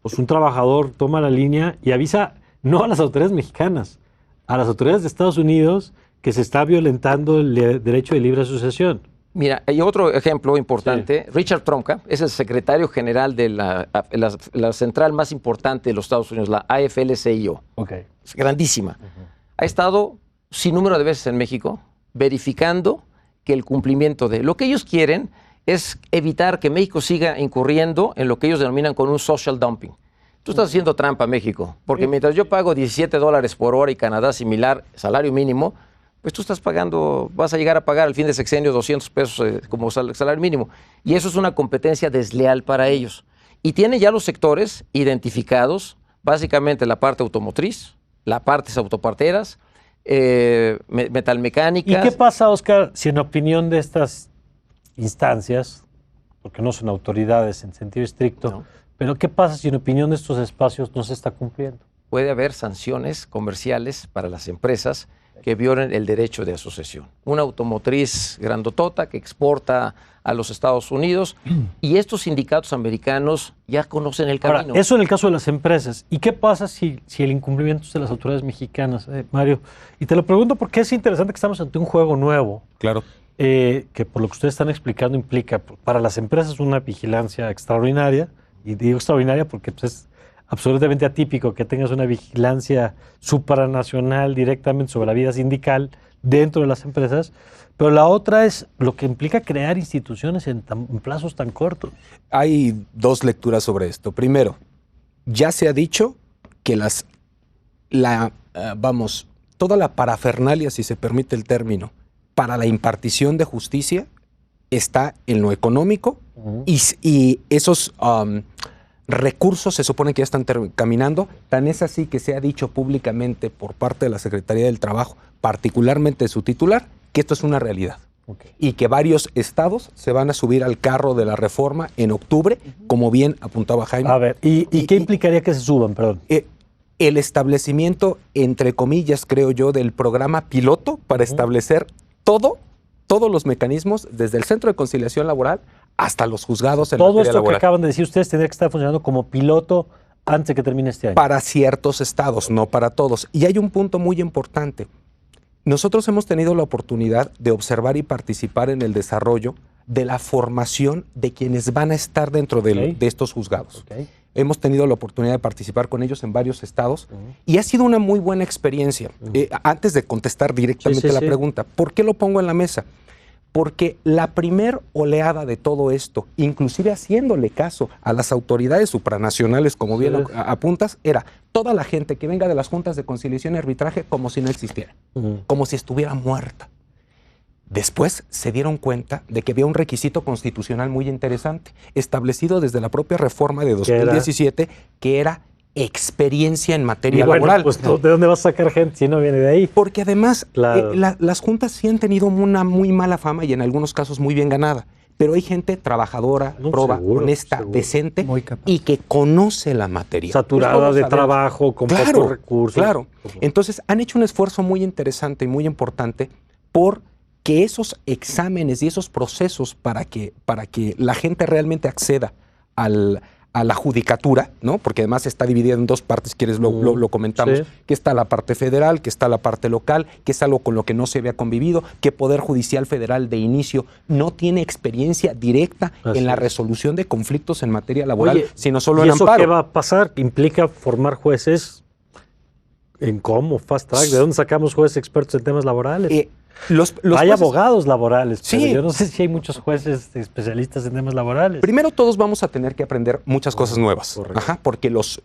pues un trabajador toma la línea y avisa no a las autoridades mexicanas, a las autoridades de Estados Unidos que se está violentando el derecho de libre asociación. Mira, hay otro ejemplo importante. Richard Trumka es el secretario general de la central más importante de los Estados Unidos, la AFL-CIO. Es grandísima. Ha estado sin número de veces en México verificando que el cumplimiento de lo que ellos quieren es evitar que México siga incurriendo en lo que ellos denominan con un social dumping. Tú estás haciendo trampa, México, porque mientras yo pago $17 por hora y Canadá similar, salario mínimo, pues tú estás pagando, vas a llegar a pagar al fin de sexenio 200 pesos como salario mínimo. Y eso es una competencia desleal para ellos. Y tiene ya los sectores identificados, básicamente la parte automotriz, las partes autoparteras, metalmecánicas. ¿Y qué pasa, Oscar, si en opinión de estas instancias, porque no son autoridades en sentido estricto, No. pero qué pasa si en opinión de estos espacios no se está cumpliendo? Puede haber sanciones comerciales para las empresas que violen el derecho de asociación. Una automotriz grandotota que exporta a los Estados Unidos y estos sindicatos americanos ya conocen el camino. Ahora, eso en el caso de las empresas. ¿Y qué pasa si el incumplimiento es de las autoridades mexicanas, Mario? Y te lo pregunto porque es interesante que estamos ante un juego nuevo. Claro. Que por lo que ustedes están explicando implica para las empresas una vigilancia extraordinaria, y digo extraordinaria porque pues, es absolutamente atípico que tengas una vigilancia supranacional directamente sobre la vida sindical dentro de las empresas, pero la otra es lo que implica crear instituciones en plazos tan cortos. Hay dos lecturas sobre esto. Primero, ya se ha dicho que toda la parafernalia, si se permite el término, para la impartición de justicia está en lo económico y esos recursos se supone que ya están caminando. Tan es así que se ha dicho públicamente por parte de la Secretaría del Trabajo, particularmente de su titular, que esto es una realidad. Okay. Y que varios estados se van a subir al carro de la reforma en octubre, como bien apuntaba Jaime. A ver, ¿y qué implicaría que se suban, perdón? El establecimiento, entre comillas, creo yo, del programa piloto para establecer todos los mecanismos, desde el Centro de Conciliación Laboral hasta los juzgados en Todo materia esto laboral. que acaban de decir ustedes tendría que estar funcionando como piloto antes de que termine este año. Para ciertos estados, no para todos. Y hay un punto muy importante. Nosotros hemos tenido la oportunidad de observar y participar en el desarrollo de la formación de quienes van a estar dentro de estos juzgados. Okay. Hemos tenido la oportunidad de participar con ellos en varios estados y ha sido una muy buena experiencia. Antes de contestar directamente la pregunta, ¿por qué lo pongo en la mesa? Porque la primer oleada de todo esto, inclusive haciéndole caso a las autoridades supranacionales, como bien apuntas, era toda la gente que venga de las juntas de conciliación y arbitraje como si no existiera, como si estuviera muerta. Después se dieron cuenta de que había un requisito constitucional muy interesante, establecido desde la propia reforma de 2017, que era experiencia en materia laboral. Pues, ¿de dónde vas a sacar gente si no viene de ahí? Porque además claro. Las juntas sí han tenido una muy mala fama y en algunos casos muy bien ganada. Pero hay gente trabajadora, proba, honesta, decente y que conoce la materia. Saturada de trabajo, con pocos recursos. Claro. Entonces han hecho un esfuerzo muy interesante y muy importante por que esos exámenes y esos procesos para que la gente realmente acceda a la judicatura, ¿no? Porque además está dividida en dos partes, quieres lo comentamos, que está la parte federal, que está la parte local, que es algo con lo que no se había convivido, que Poder Judicial Federal de inicio no tiene experiencia directa en la resolución de conflictos en materia laboral, sino solo en amparo. ¿Y eso qué va a pasar? ¿Implica formar jueces en cómo? ¿Fast track? ¿De dónde sacamos jueces expertos en temas laborales? Hay abogados laborales, pero yo no sé si hay muchos jueces especialistas en temas laborales. Primero todos vamos a tener que aprender muchas cosas nuevas, porque los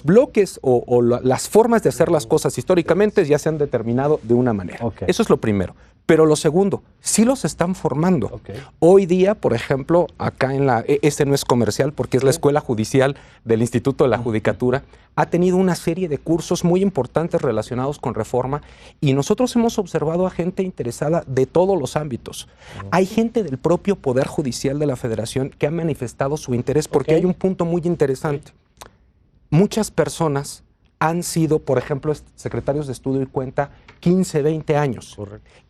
bloques o las formas de hacer las cosas históricamente ya se han determinado de una manera. Eso es lo primero. Pero lo segundo, sí los están formando. Hoy día, por ejemplo, acá este no es comercial porque es la Escuela Judicial del Instituto de la Judicatura, ha tenido una serie de cursos muy importantes relacionados con reforma y nosotros hemos observado a gente interesada de todos los ámbitos. Hay gente del propio Poder Judicial de la Federación que ha manifestado su interés porque hay un punto muy interesante. Muchas personas han sido, por ejemplo, secretarios de estudio y cuenta 15, 20 años.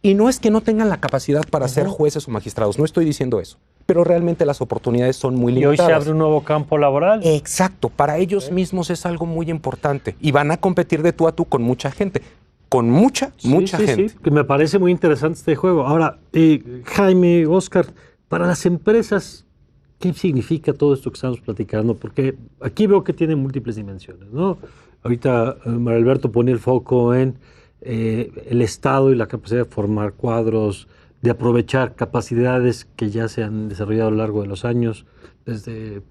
Y no es que no tengan la capacidad para ser jueces o magistrados, no estoy diciendo eso, pero realmente las oportunidades son muy limitadas. Y hoy se abre un nuevo campo laboral. Exacto, para ellos mismos es algo muy importante y van a competir de tú a tú con mucha gente, con mucha gente. Sí, que me parece muy interesante este juego. Ahora, Jaime, Oscar, para las empresas, ¿qué significa todo esto que estamos platicando? Porque aquí veo que tiene múltiples dimensiones, ¿no? Ahorita Mario Alberto pone el foco en el Estado y la capacidad de formar cuadros, de aprovechar capacidades que ya se han desarrollado a lo largo de los años, desde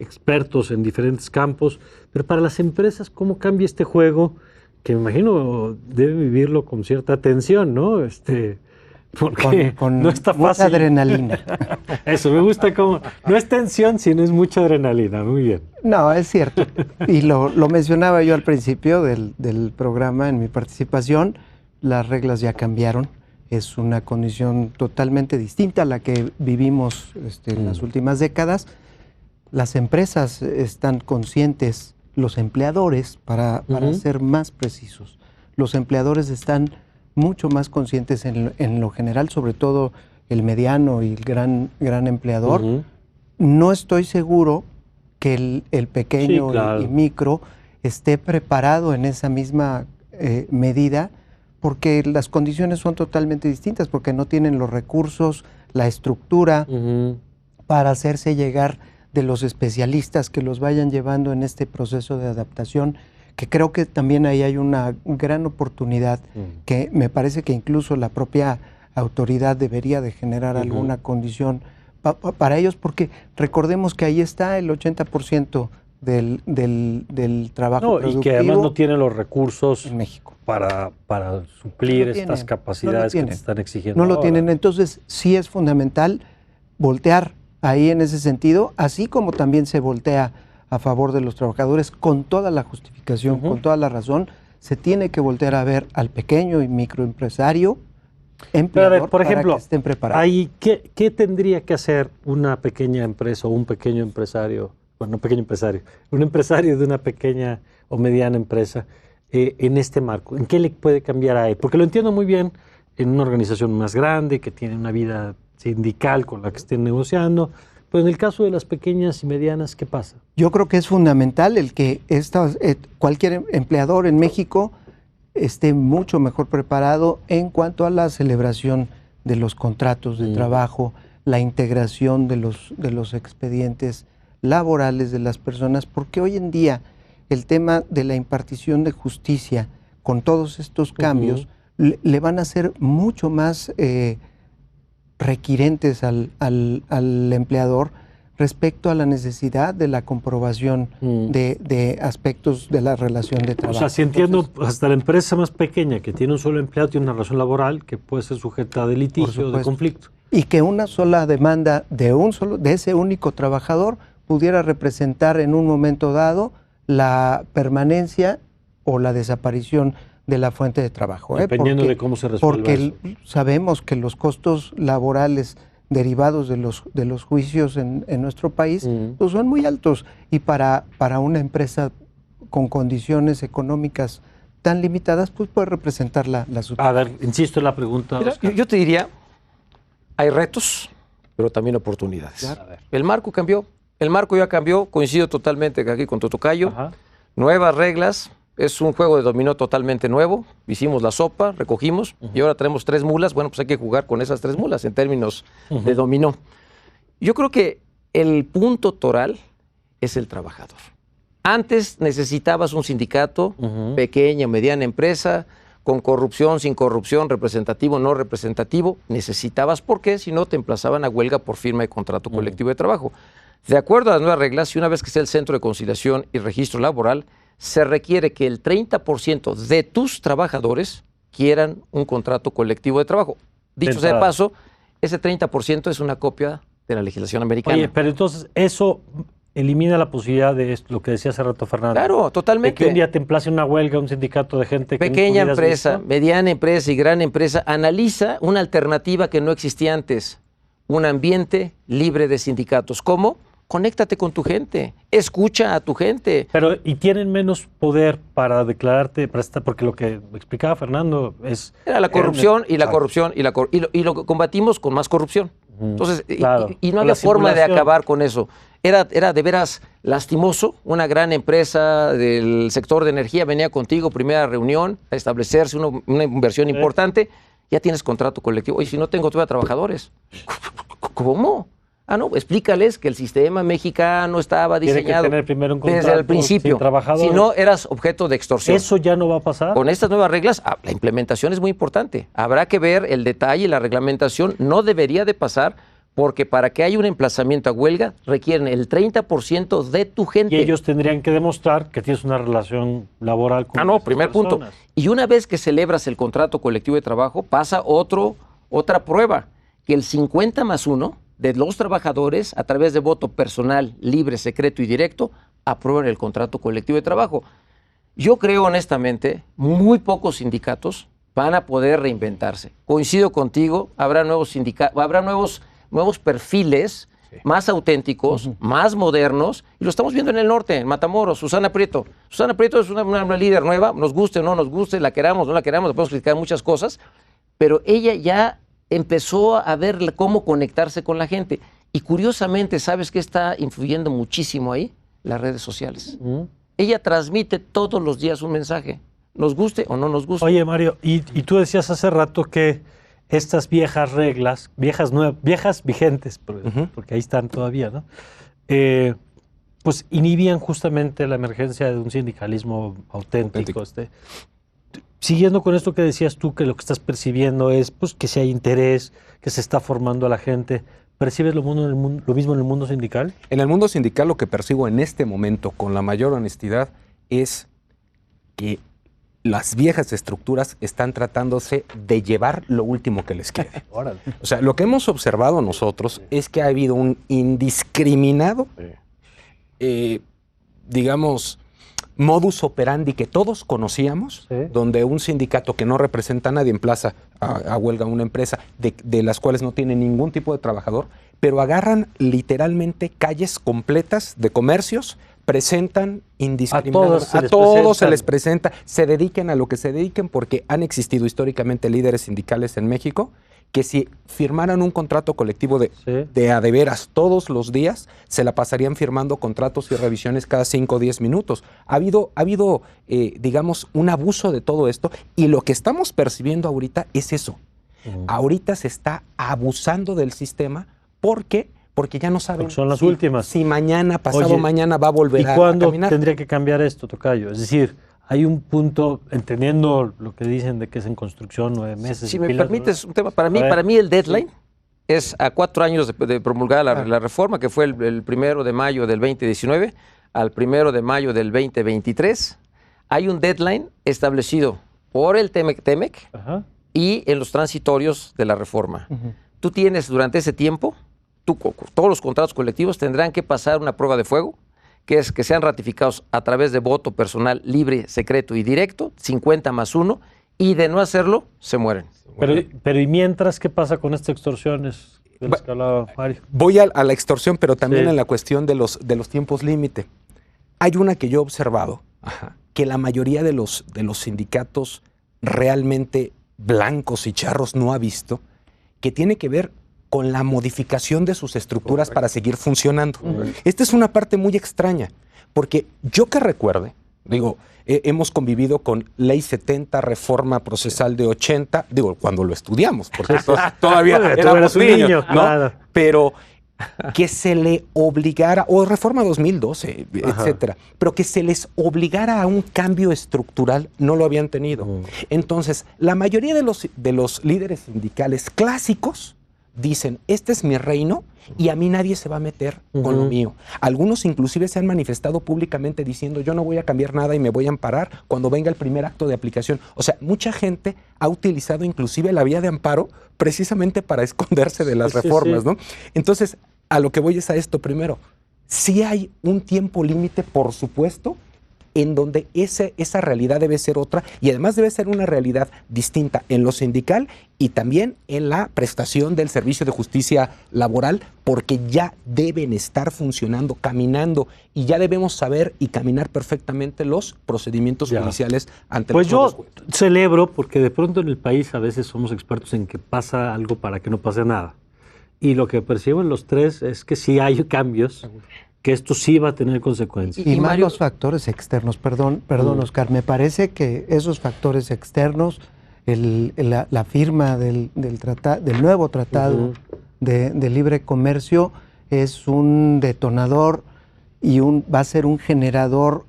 expertos en diferentes campos. Pero para las empresas, ¿cómo cambia este juego que me imagino debe vivirlo con cierta tensión, ¿no? Porque con no está mucha fácil. adrenalina. Eso, me gusta como, no es tensión, sino es mucha adrenalina, muy bien. No, es cierto. Y lo mencionaba yo al principio del programa en mi participación, las reglas ya cambiaron. Es una condición totalmente distinta a la que vivimos en las últimas décadas. Las empresas están conscientes, los empleadores, para ser más precisos, los empleadores están mucho más conscientes en lo general, sobre todo el mediano y el gran empleador. No estoy seguro que el pequeño y micro esté preparado en esa misma medida, porque las condiciones son totalmente distintas, porque no tienen los recursos, la estructura para hacerse llegar de los especialistas que los vayan llevando en este proceso de adaptación, que creo que también ahí hay una gran oportunidad, que me parece que incluso la propia autoridad debería de generar alguna condición para ellos, porque recordemos que ahí está el 80% del trabajo productivo. Y que además no tienen los recursos en México para suplir estas capacidades que te están exigiendo. No lo tienen, entonces sí es fundamental voltear ahí en ese sentido, así como también se voltea a favor de los trabajadores con toda la justificación, con toda la razón, se tiene que voltear a ver al pequeño y microempresario, empleador, pero a ver, por ejemplo, para que estén preparados. Ahí, ¿qué tendría que hacer una pequeña empresa o un pequeño empresario, bueno, no pequeño empresario, un empresario de una pequeña o mediana empresa en este marco? ¿En qué le puede cambiar a él? Porque lo entiendo muy bien en una organización más grande que tiene una vida sindical con la que estén negociando, pero en el caso de las pequeñas y medianas, ¿qué pasa? Yo creo que es fundamental el que cualquier empleador en México esté mucho mejor preparado en cuanto a la celebración de los contratos de trabajo, la integración de los expedientes laborales de las personas, porque hoy en día el tema de la impartición de justicia con todos estos cambios le van a ser mucho más requirentes al empleador respecto a la necesidad de la comprobación de aspectos de la relación de trabajo. O sea, si entiendo, hasta la empresa más pequeña que tiene un solo empleado tiene una relación laboral que puede ser sujeta de litigio o de conflicto. Y que una sola demanda de ese único trabajador pudiera representar en un momento dado la permanencia o la desaparición de la fuente de trabajo. Dependiendo de cómo se resuelva eso. Sabemos que los costos laborales derivados de los juicios en nuestro país pues son muy altos, y para una empresa con condiciones económicas tan limitadas pues puede representar la A ver, insisto en la pregunta. Mira, yo te diría, hay retos, pero también oportunidades. Claro. El marco cambió, el marco ya cambió, coincido totalmente aquí con tu tocayo, nuevas reglas. Es un juego de dominó totalmente nuevo. Hicimos la sopa, recogimos y ahora tenemos 3 mulas. Bueno, pues hay que jugar con esas 3 mulas en términos de dominó. Yo creo que el punto toral es el trabajador. Antes necesitabas un sindicato, pequeña o mediana empresa, con corrupción, sin corrupción, representativo, no representativo. Necesitabas, porque si no te emplazaban a huelga por firma de contrato colectivo de trabajo. De acuerdo a las nuevas reglas, si una vez que sea el Centro de Conciliación y Registro Laboral, se requiere que el 30% de tus trabajadores quieran un contrato colectivo de trabajo. Dicho sea de paso, ese 30% es una copia de la legislación americana. Oye, pero entonces eso elimina la posibilidad de esto, lo que decía hace rato Fernando. Claro, totalmente. De que un día te emplace una huelga, un sindicato de gente que pequeña empresa, mediana empresa y gran empresa, analiza una alternativa que no existía antes, un ambiente libre de sindicatos. ¿Cómo? Conéctate con tu gente, escucha a tu gente. Pero, ¿y tienen menos poder para declararte, porque lo que explicaba Fernando es... Era la corrupción y la corrupción y lo combatimos con más corrupción. Entonces, claro, y no había forma de acabar con eso. Era de veras lastimoso. Una gran empresa del sector de energía venía contigo, primera reunión, a establecerse una inversión importante, ya tienes contrato colectivo. Y si no tengo todavía trabajadores, ¿cómo? Ah, no, explícales que el sistema mexicano estaba diseñado tener primero un contrato desde el principio. Si no, eras objeto de extorsión. ¿Eso ya no va a pasar? Con estas nuevas reglas, la implementación es muy importante. Habrá que ver el detalle, la reglamentación no debería de pasar porque para que haya un emplazamiento a huelga requieren el 30% de tu gente. Y ellos tendrían que demostrar que tienes una relación laboral con esas primer punto. personas. Y una vez que celebras el contrato colectivo de trabajo, pasa otra prueba, que el 50+1 de los trabajadores, a través de voto personal, libre, secreto y directo, aprueban el contrato colectivo de trabajo. Yo creo honestamente, muy pocos sindicatos van a poder reinventarse. Coincido contigo, habrá nuevos sindicatos, habrá nuevos perfiles más auténticos, más modernos, y lo estamos viendo en el norte, en Matamoros. Susana Prieto. Susana Prieto es una líder nueva, nos guste o no nos guste, la queramos o no la queramos, le podemos criticar muchas cosas, pero ella ya empezó a ver cómo conectarse con la gente. Y curiosamente, ¿sabes qué está influyendo muchísimo ahí? Las redes sociales. Ella transmite todos los días un mensaje, nos guste o no nos guste. Oye, Mario, y tú decías hace rato que estas viejas reglas, viejas vigentes, porque ahí están todavía, ¿no? Pues inhibían justamente la emergencia de un sindicalismo auténtico. Siguiendo con esto que decías tú, que lo que estás percibiendo es pues, que si hay interés, que se está formando a la gente, ¿percibes lo mismo en el mundo sindical? En el mundo sindical lo que percibo en este momento, con la mayor honestidad, es que las viejas estructuras están tratándose de llevar lo último que les quede. O sea, lo que hemos observado nosotros es que ha habido un indiscriminado, digamos, modus operandi que todos conocíamos, donde un sindicato que no representa a nadie emplaza a huelga a una empresa de las cuales no tiene ningún tipo de trabajador, pero agarran literalmente calles completas de comercios, presentan indiscriminadamente, a todos se les presenta, se dediquen a lo que se dediquen, porque han existido históricamente líderes sindicales en México que si firmaran un contrato colectivo de a de veras todos los días, se la pasarían firmando contratos y revisiones cada 5 o 10 minutos. Ha habido digamos, un abuso de todo esto, y lo que estamos percibiendo ahorita es eso. Ahorita se está abusando del sistema porque ya no saben son las últimas. Si mañana, pasado mañana va a volver a caminar. ¿Y cuándo tendría que cambiar esto, tocayo? Es decir, hay un punto, entendiendo lo que dicen de que es en construcción 9 meses. Si me permites un tema, para mí el deadline es a 4 años de promulgada la reforma, que fue el 1 de mayo del 2019 al 1 de mayo del 2023. Hay un deadline establecido por el TEMEC y en los transitorios de la reforma. Tú tienes durante ese tiempo, todos los contratos colectivos tendrán que pasar una prueba de fuego, que es que sean ratificados a través de voto personal libre, secreto y directo, 50+1, y de no hacerlo, se mueren. Pero ¿y mientras qué pasa con estas extorsiones de las que hablaba Mario? Voy a la extorsión, pero también en la cuestión de los tiempos límite. Hay una que yo he observado, que la mayoría de los sindicatos realmente blancos y charros no ha visto, que tiene que ver con la modificación de sus estructuras para seguir funcionando. Esta es una parte muy extraña, porque yo que recuerde, hemos convivido con Ley 70, Reforma Procesal de 80, cuando lo estudiamos, porque todavía éramos niños, ¿no? Claro. Pero que se le obligara, o Reforma 2012, etcétera, pero que se les obligara a un cambio estructural, no lo habían tenido. Entonces, la mayoría de los líderes sindicales clásicos dicen, este es mi reino y a mí nadie se va a meter con lo mío. Algunos inclusive se han manifestado públicamente diciendo, yo no voy a cambiar nada y me voy a amparar cuando venga el primer acto de aplicación. O sea, mucha gente ha utilizado inclusive la vía de amparo precisamente para esconderse de las reformas, ¿no? Entonces, a lo que voy es a esto primero. Sí hay un tiempo límite, por supuesto, en donde esa realidad debe ser otra, y además debe ser una realidad distinta en lo sindical y también en la prestación del servicio de justicia laboral, porque ya deben estar funcionando, caminando, y ya debemos saber y caminar perfectamente los procedimientos judiciales ante los jueces. Pues yo celebro, porque de pronto en el país a veces somos expertos en que pasa algo para que no pase nada. Y lo que percibo en los tres es que sí hay cambios, que esto sí va a tener consecuencias. Y más los factores externos, perdón, Oscar, me parece que esos factores externos, la firma del nuevo tratado de libre comercio es un detonador y va a ser un generador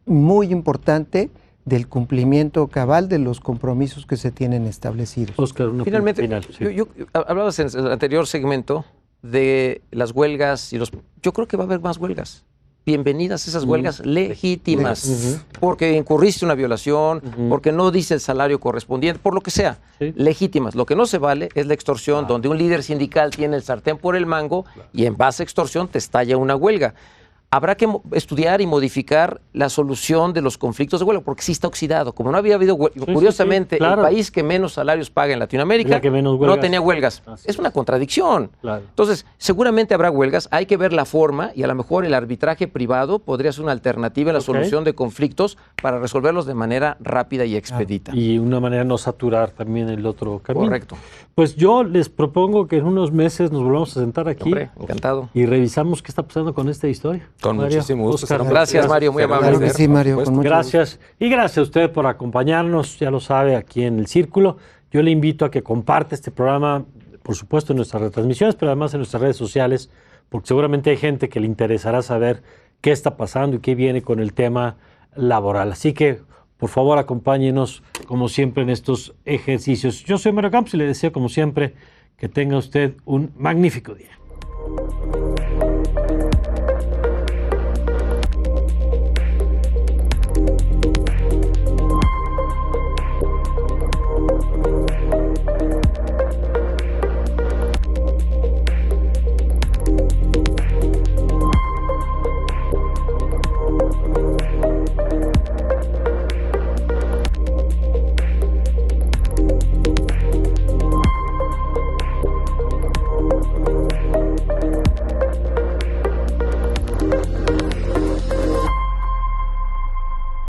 muy importante del cumplimiento cabal de los compromisos que se tienen establecidos. Oscar, finalmente, yo hablabas en el anterior segmento de las huelgas yo creo que va a haber más huelgas. Bienvenidas esas huelgas legítimas, porque incurriste en una violación, porque no dice el salario correspondiente, por lo que sea, legítimas. Lo que no se vale es la extorsión, donde un líder sindical tiene el sartén por el mango y en base a extorsión te estalla una huelga. Habrá que estudiar y modificar la solución de los conflictos de huelga, porque sí está oxidado. Como no había habido huelga, curiosamente, claro. El país que menos salarios paga en Latinoamérica no tenía huelgas. Es una contradicción. Claro. Entonces, seguramente habrá huelgas, hay que ver la forma y a lo mejor el arbitraje privado podría ser una alternativa en la solución de conflictos para resolverlos de manera rápida y expedita. Y una manera de no saturar también el otro camino. Correcto. Pues yo les propongo que en unos meses nos volvamos a sentar aquí. Hombre, encantado. Y revisamos qué está pasando con esta historia. Con muchísimo gusto. Oscar, gracias, Mario, muy amable. Claro que sí, Mario, con mucho gracias. Y gracias a usted por acompañarnos, ya lo sabe, aquí en El Círculo. Yo le invito a que comparte este programa, por supuesto, en nuestras retransmisiones, pero además en nuestras redes sociales, porque seguramente hay gente que le interesará saber qué está pasando y qué viene con el tema laboral. Así que, por favor, acompáñenos, como siempre, en estos ejercicios. Yo soy Mario Campos y le deseo, como siempre, que tenga usted un magnífico día.